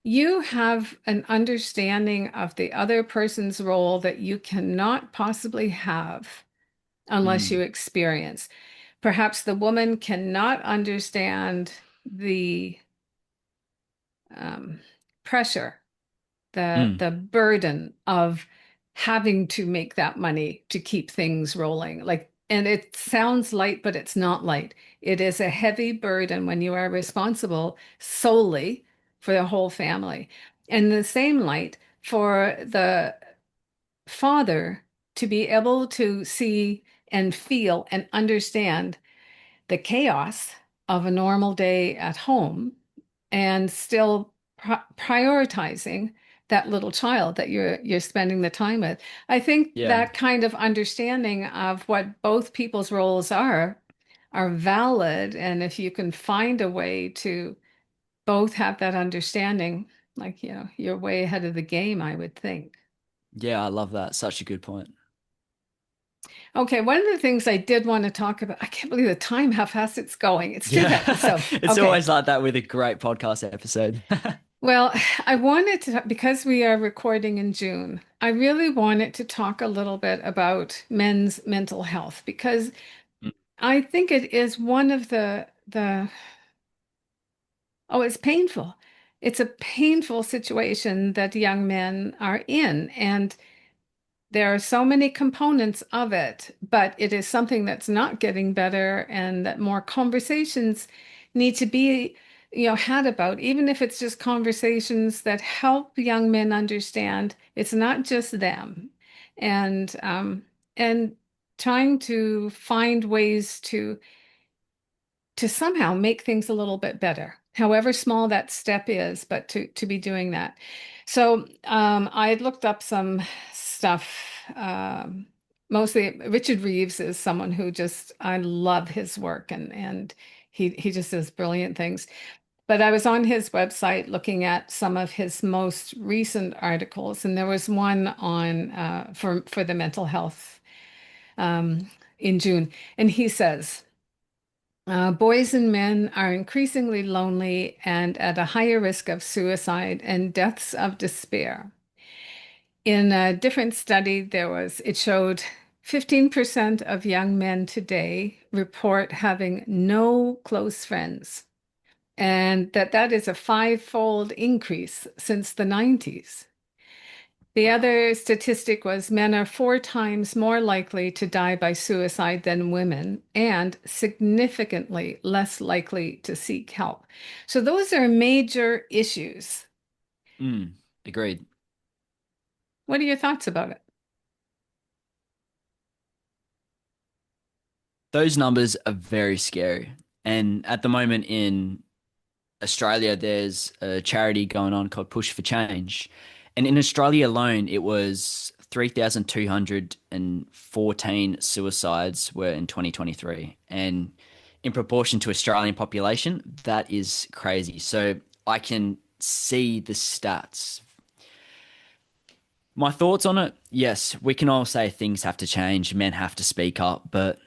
you have an understanding of the other person's role that you cannot possibly have unless you Mm. experience. Perhaps the woman cannot understand the um, pressure, Mm. the burden of having to make that money to keep things rolling. Like, and it sounds light, but it's not light. It is a heavy burden when you are responsible solely for the whole family. And the same light for the father to be able to see and feel and understand the chaos of a normal day at home and still prioritizing that little child that you're spending the time with. I think Yeah. that kind of understanding of what both people's roles are valid, and if you can find a way to both have that understanding, like, you're way ahead of the game, I would think. Yeah, I love that. Such a good point. Okay, one of the things I did want to talk about, I can't believe the time, how fast it's going. It's Yeah. 2:30. So, It's okay. always like that with a great podcast episode. Well, I wanted to, because we are recording in June, I really wanted to talk a little bit about men's mental health because I think it is one of oh, it's painful. It's a painful situation that young men are in. And there are so many components of it, but it is something that's not getting better and that more conversations need to be, had about, even if it's just conversations that help young men understand it's not just them. And trying to find ways to somehow make things a little bit better, however small that step is, but to be doing that. So I had looked up some stuff. Mostly Richard Reeves is someone who just I love his work and he just does brilliant things. But I was on his website looking at some of his most recent articles, and there was one on for the mental health um, in June, and he says. Boys and men are increasingly lonely and at a higher risk of suicide and deaths of despair. In a different study, it showed 15% of young men today report having no close friends, and that is a five-fold increase since the 90s. The Wow. other statistic was men are four times more likely to die by suicide than women and significantly less likely to seek help. So those are major issues. Mm. Agreed. What are your thoughts about it? Those numbers are very scary. And at the moment in Australia, there's a charity going on called Push for Change. And in Australia alone, it was 3,214 suicides were in 2023. And in proportion to Australian population, that is crazy. So I can see the stats. My thoughts on it, yes, we can all say things have to change, men have to speak up, but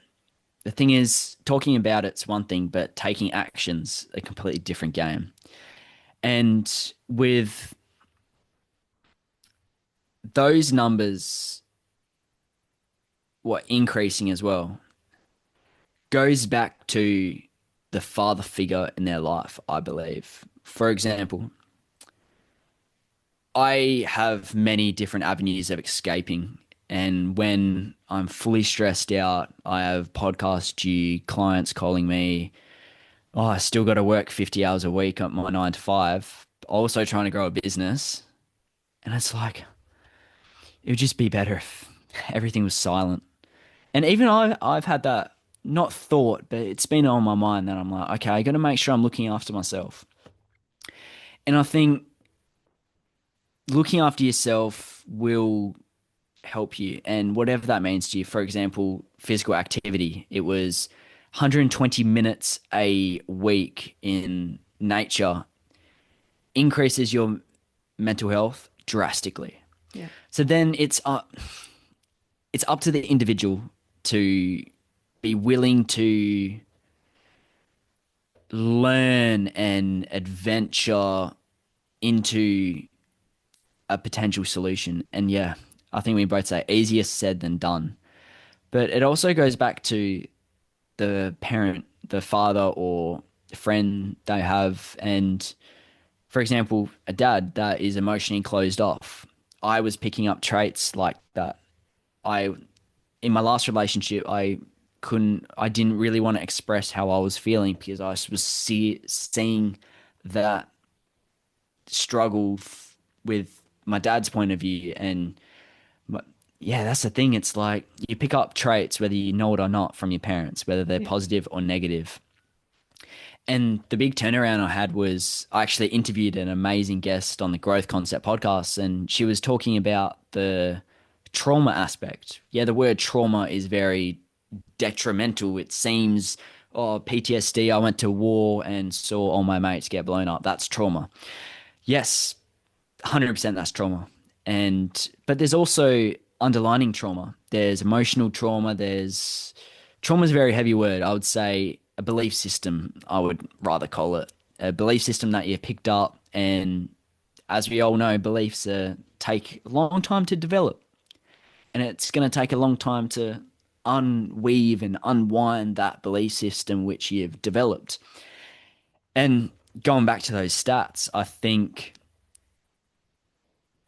the thing is, talking about it's one thing, but taking action's a completely different game. And with those numbers, what increasing as well, goes back to the father figure in their life, I believe. For example, I have many different avenues of escaping. And when I'm fully stressed out, I have podcasts due, clients calling me. Oh, I still got to work 50 hours a week at my 9 to 5, also trying to grow a business. And it's like, it would just be better if everything was silent. And even I've had that, not thought, but it's been on my mind that I'm like, okay, I got to make sure I'm looking after myself. And I think looking after yourself will help you. And whatever that means to you, for example, physical activity, it was 120 minutes a week in nature increases your mental health drastically. Yeah. So then it's up to the individual to be willing to learn and adventure into a potential solution. And yeah, I think we both say easier said than done. But it also goes back to the parent, the father or friend they have. And for example, a dad that is emotionally closed off. I was picking up traits like that. I In my last relationship, I didn't really want to express how I was feeling because I was seeing that struggle with my dad's point of view. And my, yeah, that's the thing. It's like you pick up traits, whether you know it or not, from your parents, whether they're Yeah. positive or negative. And the big turnaround I had was I actually interviewed an amazing guest on the Growth Concept podcast, and she was talking about the trauma aspect. Yeah, the word trauma is very detrimental. It seems, oh, PTSD, I went to war and saw all my mates get blown up. That's trauma. Yes, 100% that's trauma. But there's also underlining trauma. There's emotional trauma. Trauma is a very heavy word. I would say a belief system, I would rather call it. A belief system that you picked up. And as we all know, beliefs take a long time to develop. And it's going to take a long time to unweave and unwind that belief system which you've developed. And going back to those stats, I think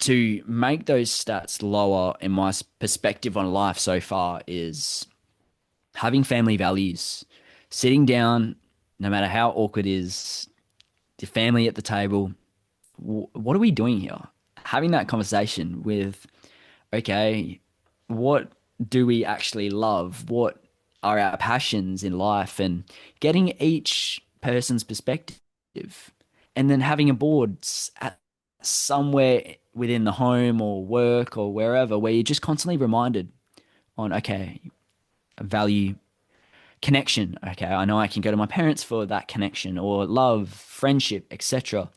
to make those stats lower in my perspective on life so far is having family values, sitting down, no matter how awkward it is, the family at the table. What are we doing here? Having that conversation with, okay, what do we actually love? What are our passions in life? And getting each person's perspective, and then having a board at somewhere within the home or work or wherever where you're just constantly reminded on, okay, value connection. Okay, I know I can go to my parents for that connection or love, friendship, etc.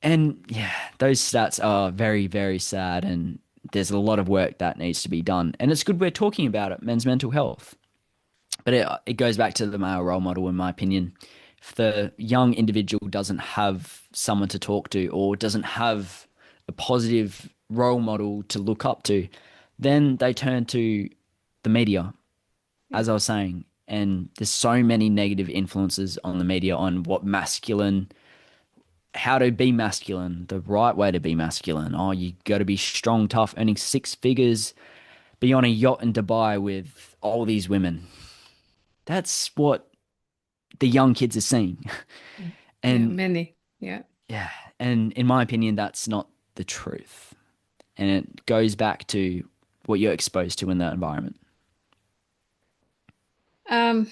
And yeah, those stats are very, very sad, and there's a lot of work that needs to be done. And it's good we're talking about it, men's mental health. But it goes back to the male role model, in my opinion. If the young individual doesn't have someone to talk to or doesn't have a positive role model to look up to, then they turn to the media, Yeah. as I was saying. And there's so many negative influences on the media on what masculine, how to be masculine, the right way to be masculine. Oh, you got to be strong, tough, earning six figures, be on a yacht in Dubai with all these women. That's what the young kids are seeing. Yeah. And Many. Yeah. yeah, and in my opinion, that's not the truth. And it goes back to what you're exposed to in that environment. Um,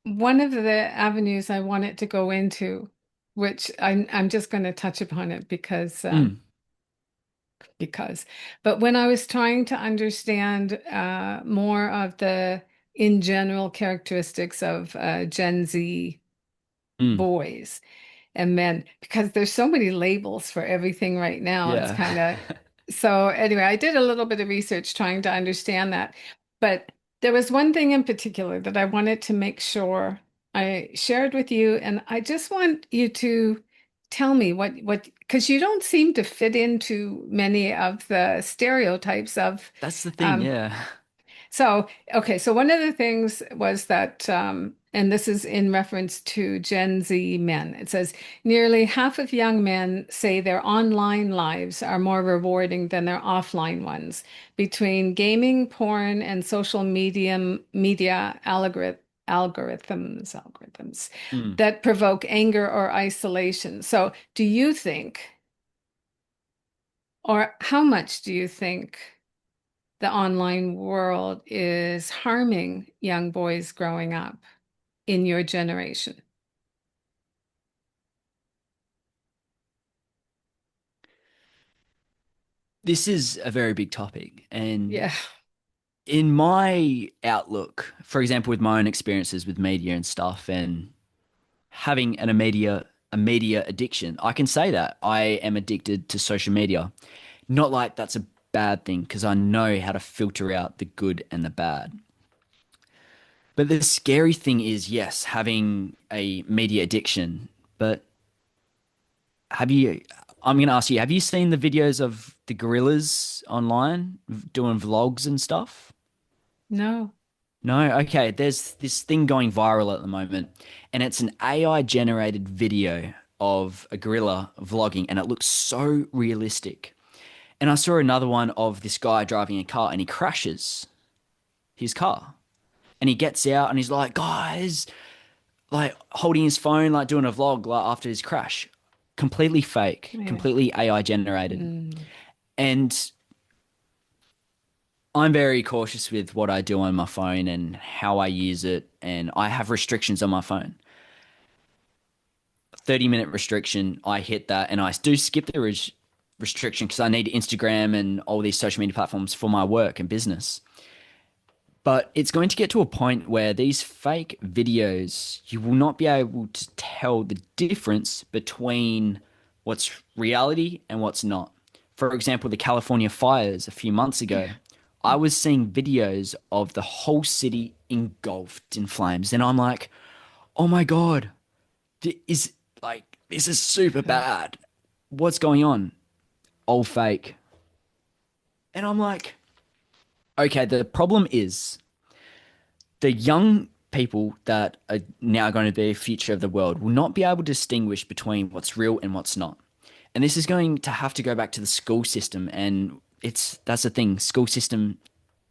One of the avenues I wanted to go into, which I'm just going to touch upon it Mm, because, but when I was trying to understand more of the in general characteristics of Gen Z mm, boys and men, because there's so many labels for everything right now. It's yeah. kind of so anyway, I did a little bit of research trying to understand that. But there was one thing in particular that I wanted to make sure I shared with you, and I just want you to tell me what because you don't seem to fit into many of the stereotypes of That's the thing, um, yeah. so, okay, so one of the things was that, and this is in reference to Gen Z men, it says nearly half of young men say their online lives are more rewarding than their offline ones. Between gaming, porn, and social media algorithms Mm. that provoke anger or isolation. So, do you think, or how much do you think? The online world is harming young boys growing up in your generation. This is a very big topic. And Yeah. in my outlook, for example, with my own experiences with media and stuff and having a media addiction, I can say that I am addicted to social media. Not like that's a bad thing because I know how to filter out the good and the bad. But the scary thing is, yes, having a media addiction. But have you, I'm going to ask you, have you seen the videos of the gorillas online doing vlogs and stuff? No. No, okay. There's this thing going viral at the moment, and it's an AI generated video of a gorilla vlogging, and it looks so realistic. And I saw another one of this guy driving a car, and he crashes his car, and he gets out, and he's like, "Guys," like holding his phone, like doing a vlog, like after his crash. Completely fake, Yeah. completely AI generated. Mm. And I'm very cautious with what I do on my phone and how I use it, and I have restrictions on my phone. 30-minute restriction, I hit that, and I do skip the restriction because I need Instagram and all these social media platforms for my work and business. But it's going to get to a point where these fake videos, you will not be able to tell the difference between what's reality and what's not. For example, the California fires a few months ago, I was seeing videos of the whole city engulfed in flames. And I'm like, oh my God, is like, this is super Yeah. bad. What's going on? All fake. And I'm like, okay, the problem is the young people that are now going to be the future of the world will not be able to distinguish between what's real and what's not. And this is going to have to go back to the school system. And that's the thing. School system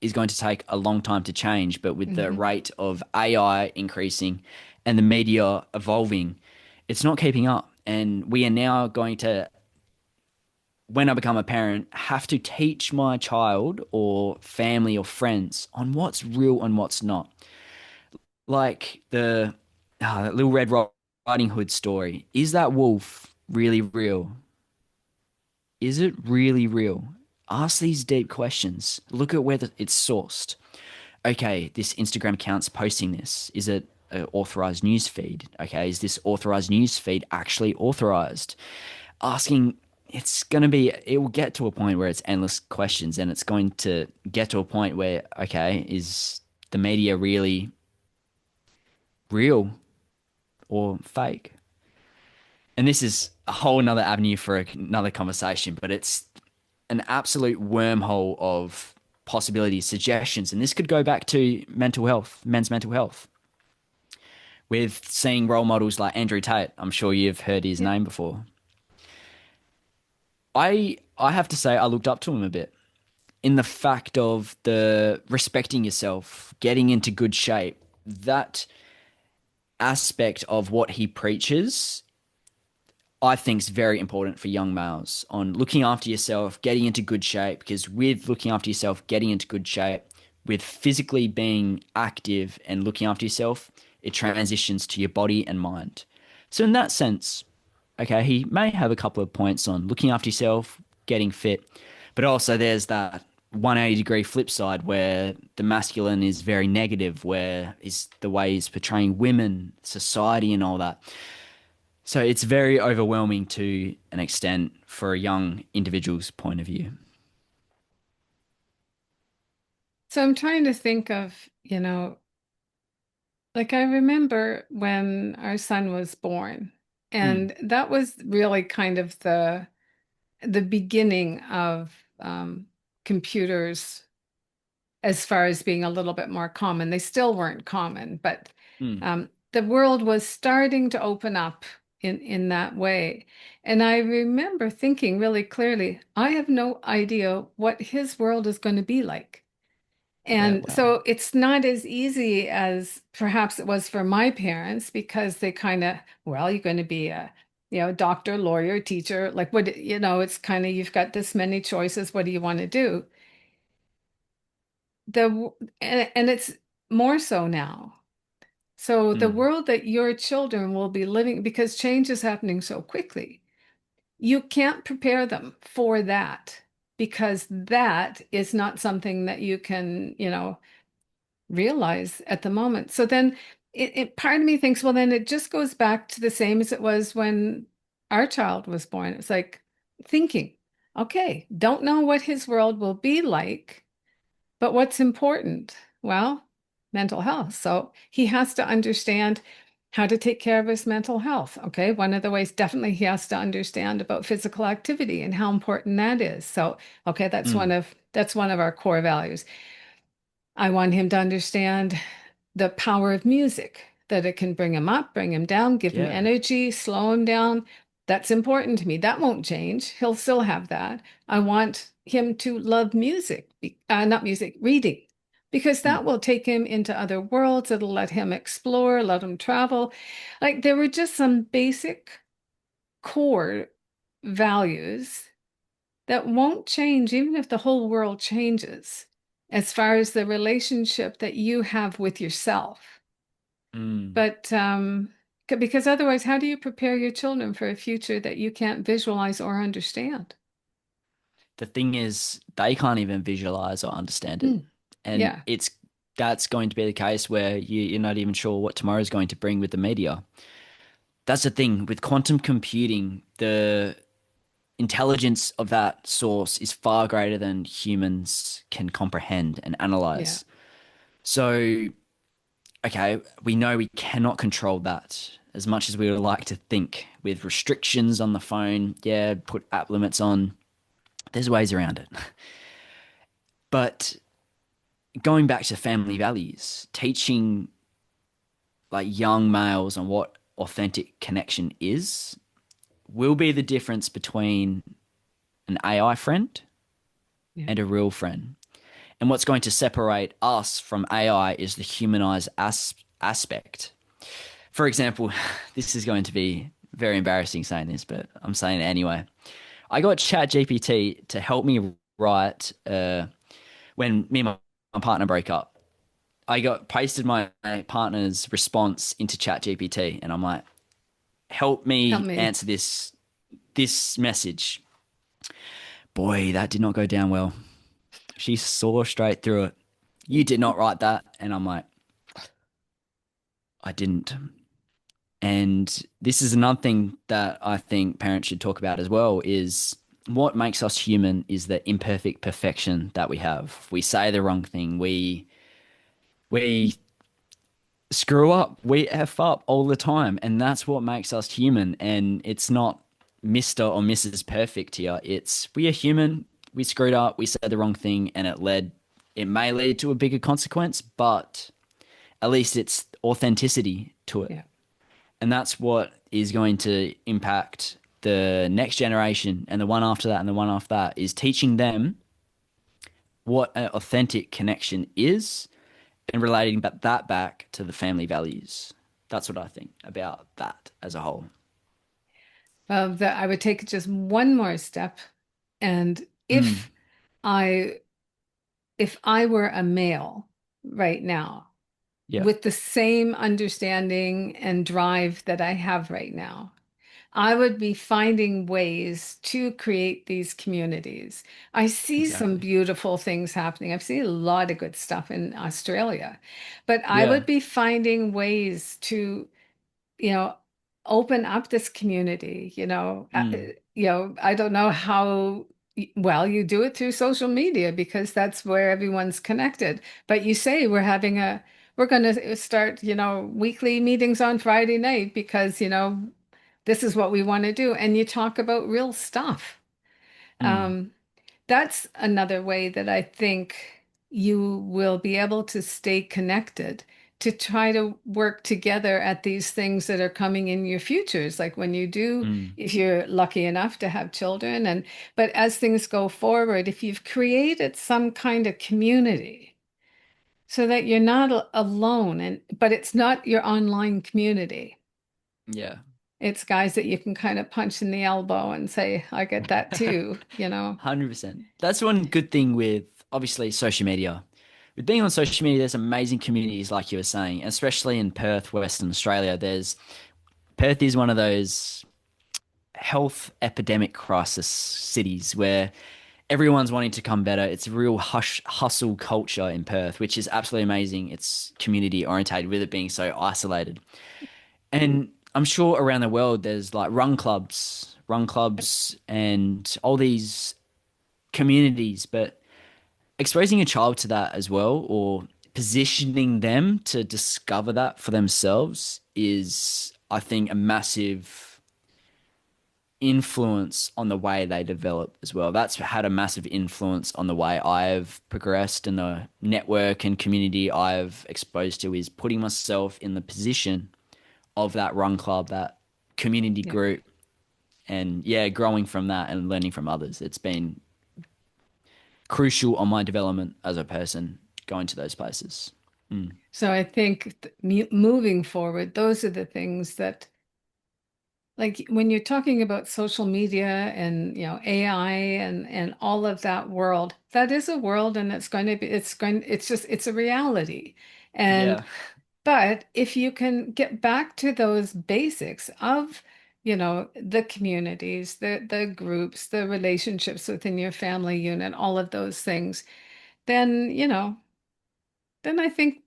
is going to take a long time to change, but with the Hmm. rate of AI increasing and the media evolving, it's not keeping up. And we are now going to, when I become a parent, have to teach my child or family or friends on what's real and what's not. Like that Little Riding Hood story. Is that wolf really real? Is it really real? Ask these deep questions. Look at where it's sourced. Okay, this Instagram account's posting this. Is it an authorized news feed? Okay, is this authorized news feed actually authorized? Asking, it will get to a point where it's endless questions, and it's going to get to a point where, okay, is the media really real or fake? And this is a whole nother avenue for another conversation, but it's an absolute wormhole of possibilities, suggestions. And this could go back to mental health, men's mental health, with seeing role models like Andrew Tate. I'm sure you've heard his Yeah. name before. I have to say I looked up to him a bit in the fact of the respecting yourself, getting into good shape. That aspect of what he preaches I think is very important for young males on looking after yourself, getting into good shape. Because with looking after yourself, getting into good shape, with physically being active and looking after yourself, it transitions to your body and mind. So, in that sense, okay, he may have a couple of points on looking after yourself, getting fit, but also there's that 180-degree flip side where the masculine is very negative, where is the way he's portraying women, society, and all that. So it's very overwhelming to an extent for a young individual's point of view. So I'm trying to think of, like I remember when our son was born, Mm, and that was really kind of the beginning of computers as far as being a little bit more common. They still weren't common, but mm, the world was starting to open up in that way. And I remember thinking really clearly, I have no idea what his world is going to be like. yeah, And wow. so it's not as easy as perhaps it was for my parents because they kind of, well, you're going to be a, doctor, lawyer, teacher, like what, it's kind of, you've got this many choices. What do you want to do? And it's more so now. So the Mm, world that your children will be living, because change is happening so quickly, you can't prepare them for that because that is not something that you can, realize at the moment. So then part of me thinks, well, then it just goes back to the same as it was when our child was born. It's like thinking, okay, don't know what his world will be like, but what's important? Well, mental health. So he has to understand how to take care of his mental health. Okay. One of the ways definitely he has to understand about physical activity and how important that is. So, okay, mm, that's one of our core values. I want him to understand the power of music, that it can bring him up, bring him down, give him Yeah. energy, slow him down. That's important to me. That won't change. He'll still have that. I want him to love music, not music, reading, because that Mm. will take him into other worlds. It'll let him explore, let him travel. Like there were just some basic core values that won't change even if the whole world changes as far as the relationship that you have with yourself. Mm. But because otherwise, how do you prepare your children for a future that you can't visualize or understand? The thing is, they can't even visualize or understand it. Mm, And yeah, that's going to be the case where you're not even sure what tomorrow is going to bring with the media. That's the thing with quantum computing, the intelligence of that source is far greater than humans can comprehend and yeah, analyze. So, okay, we know we cannot control that as much as we would like to think with restrictions on the phone. Yeah, put app limits on. There's ways around it. But going back to family values, teaching like young males on what authentic connection is will be the difference between an AI friend yeah. and a real friend. And what's going to separate us from AI is the humanized aspect. For example, this is going to be very embarrassing saying this, but I'm saying it anyway. I got ChatGPT to help me write when me and my partner broke up. I got pasted my partner's response into ChatGPT, and I'm like, help Help me me. answer this message. Boy, that did not go down well. She saw straight through it. You did not write that, and I'm like, I didn't. And this is another thing that I think parents should talk about as well is what makes us human is the imperfect perfection that we have. We say the wrong thing. We screw up. We F up all the time. And that's what makes us human. And it's not Mr. or Mrs. Perfect here. It's we are human. We screwed up. We said the wrong thing and it may lead to a bigger consequence, but at least it's authenticity to it. Yeah. And that's what is going to impact the next generation and the one after that and the one after that is teaching them what an authentic connection is and relating that back to the family values. That's what I think about that as a whole. Well, I would take it just one more step, and Mm, I if I were a male right now, yeah, with the same understanding and drive that I have right now, I would be finding ways to create these communities. I see some exactly. beautiful things happening. I've seen a lot of good stuff in Australia, but I Yeah. would be finding ways to, you know, open up this community, Mm, I don't know how well you do it through social media because that's where everyone's connected. But you say we're going to start, weekly meetings on Friday night because, this is what we want to do. And you talk about real stuff. mm, Um, that's another way that I think you will be able to stay connected to try to work together at these things that are coming in your futures. Like when you do, mm, if you're lucky enough to have children, but as things go forward, if you've created some kind of community so that you're not alone but it's not your online community. yeah. It's guys that you can kind of punch in the elbow and say, I get that too. 100%. That's one good thing with obviously social media. With being on social media, there's amazing communities, like you were saying, especially in Perth, Western Australia. Perth is one of those health epidemic crisis cities where everyone's wanting to come better. It's a real hustle culture in Perth, which is absolutely amazing. It's community orientated with it being so isolated. And I'm sure around the world there's like run clubs and all these communities, but exposing a child to that as well or positioning them to discover that for themselves is I think a massive influence on the way they develop as well. That's had a massive influence on the way I've progressed, and the network and community I've exposed to is putting myself in the position of that run club, that community Yeah. group, and yeah, growing from that and learning from others. It's been crucial on my development as a person going to those places. Mm. So I think moving forward, those are the things that, like when you're talking about social media and AI and all of that world, that is a world, and it's a reality. And Yeah, but if you can get back to those basics of, the communities, the groups, the relationships within your family unit, all of those things, then, then I think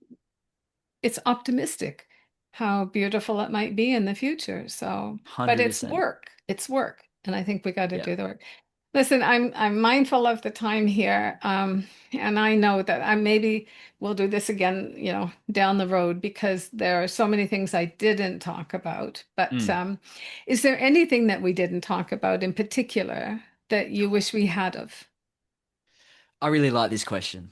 it's optimistic how beautiful it might be in the future. So, but it's 100%. work. It's work. And I think we got to Yeah. do the work. Listen, I'm mindful of the time here. And I know that I maybe we'll do this again, down the road because there are so many things I didn't talk about. But Mm. is there anything that we didn't talk about in particular that you wish we had of? I really like this question.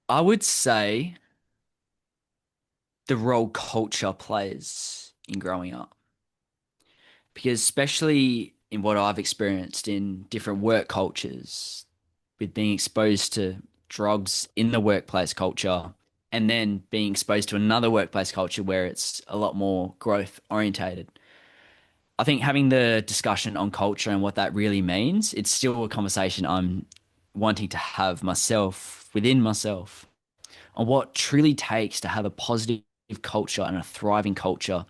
I would say the role culture plays in growing up. Because especially in what I've experienced in different work cultures, with being exposed to drugs in the workplace culture, and then being exposed to another workplace culture where it's a lot more growth orientated. I think having the discussion on culture and what that really means, it's still a conversation I'm wanting to have myself within myself on what truly takes to have a positive culture and a thriving culture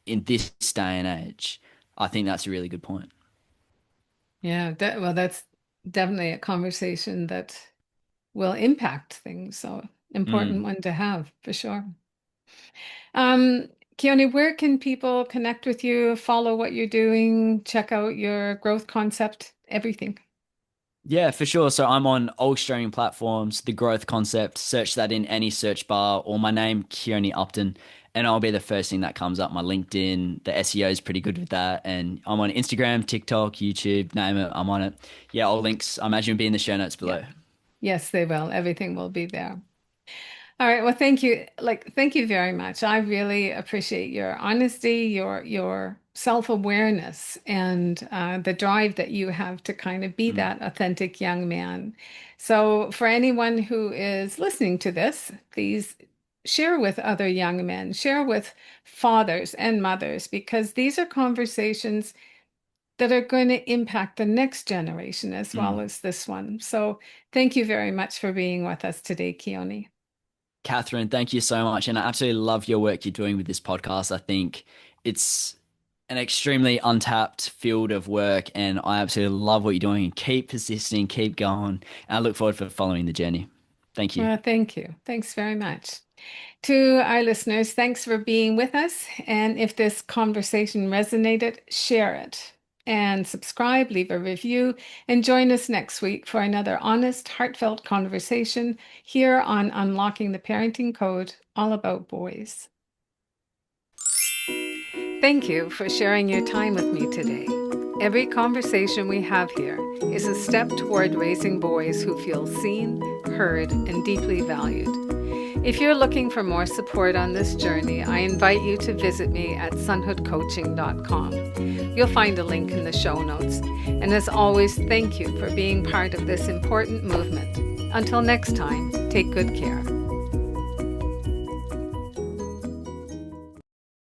in this day and age. I think that's a really good point. Yeah, well, that's definitely a conversation that will impact things. So important Mm. one to have for sure. Um, Keoni, where can people connect with you, follow what you're doing, check out your growth concept, everything? Yeah, for sure. So I'm on all streaming platforms, The Growth Concept. Search that in any search bar or my name, Keoni Upton, and I'll be the first thing that comes up. My LinkedIn, the SEO is pretty good with that. And I'm on Instagram, TikTok, YouTube, name it, I'm on it. Yeah, all links, I imagine, will be in the show notes Yeah. below. Yes, they will. Everything will be there. All right. Well, thank you. Thank you very much. I really appreciate your honesty, your self-awareness, and the drive that you have to kind of be Mm. that authentic young man. So, for anyone who is listening to this, please share with other young men, share with fathers and mothers, because these are conversations that are going to impact the next generation as well Mm. as this one. So, thank you very much for being with us today, Keoni. Catherine, thank you so much. And I absolutely love your work you're doing with this podcast. I think it's an extremely untapped field of work, and I absolutely love what you're doing. Keep persisting, keep going. And I look forward for following the journey. Thank you. Well, thank you. Thanks very much. To our listeners, thanks for being with us. And if this conversation resonated, share it and subscribe, leave a review, and join us next week for another honest, heartfelt conversation here on Unlocking the Parenting Code, all about boys. Thank you for sharing your time with me today. Every conversation we have here is a step toward raising boys who feel seen, heard, and deeply valued. If you're looking for more support on this journey, I invite you to visit me at sonhoodcoaching.com. You'll find a link in the show notes. And as always, thank you for being part of this important movement. Until next time, take good care.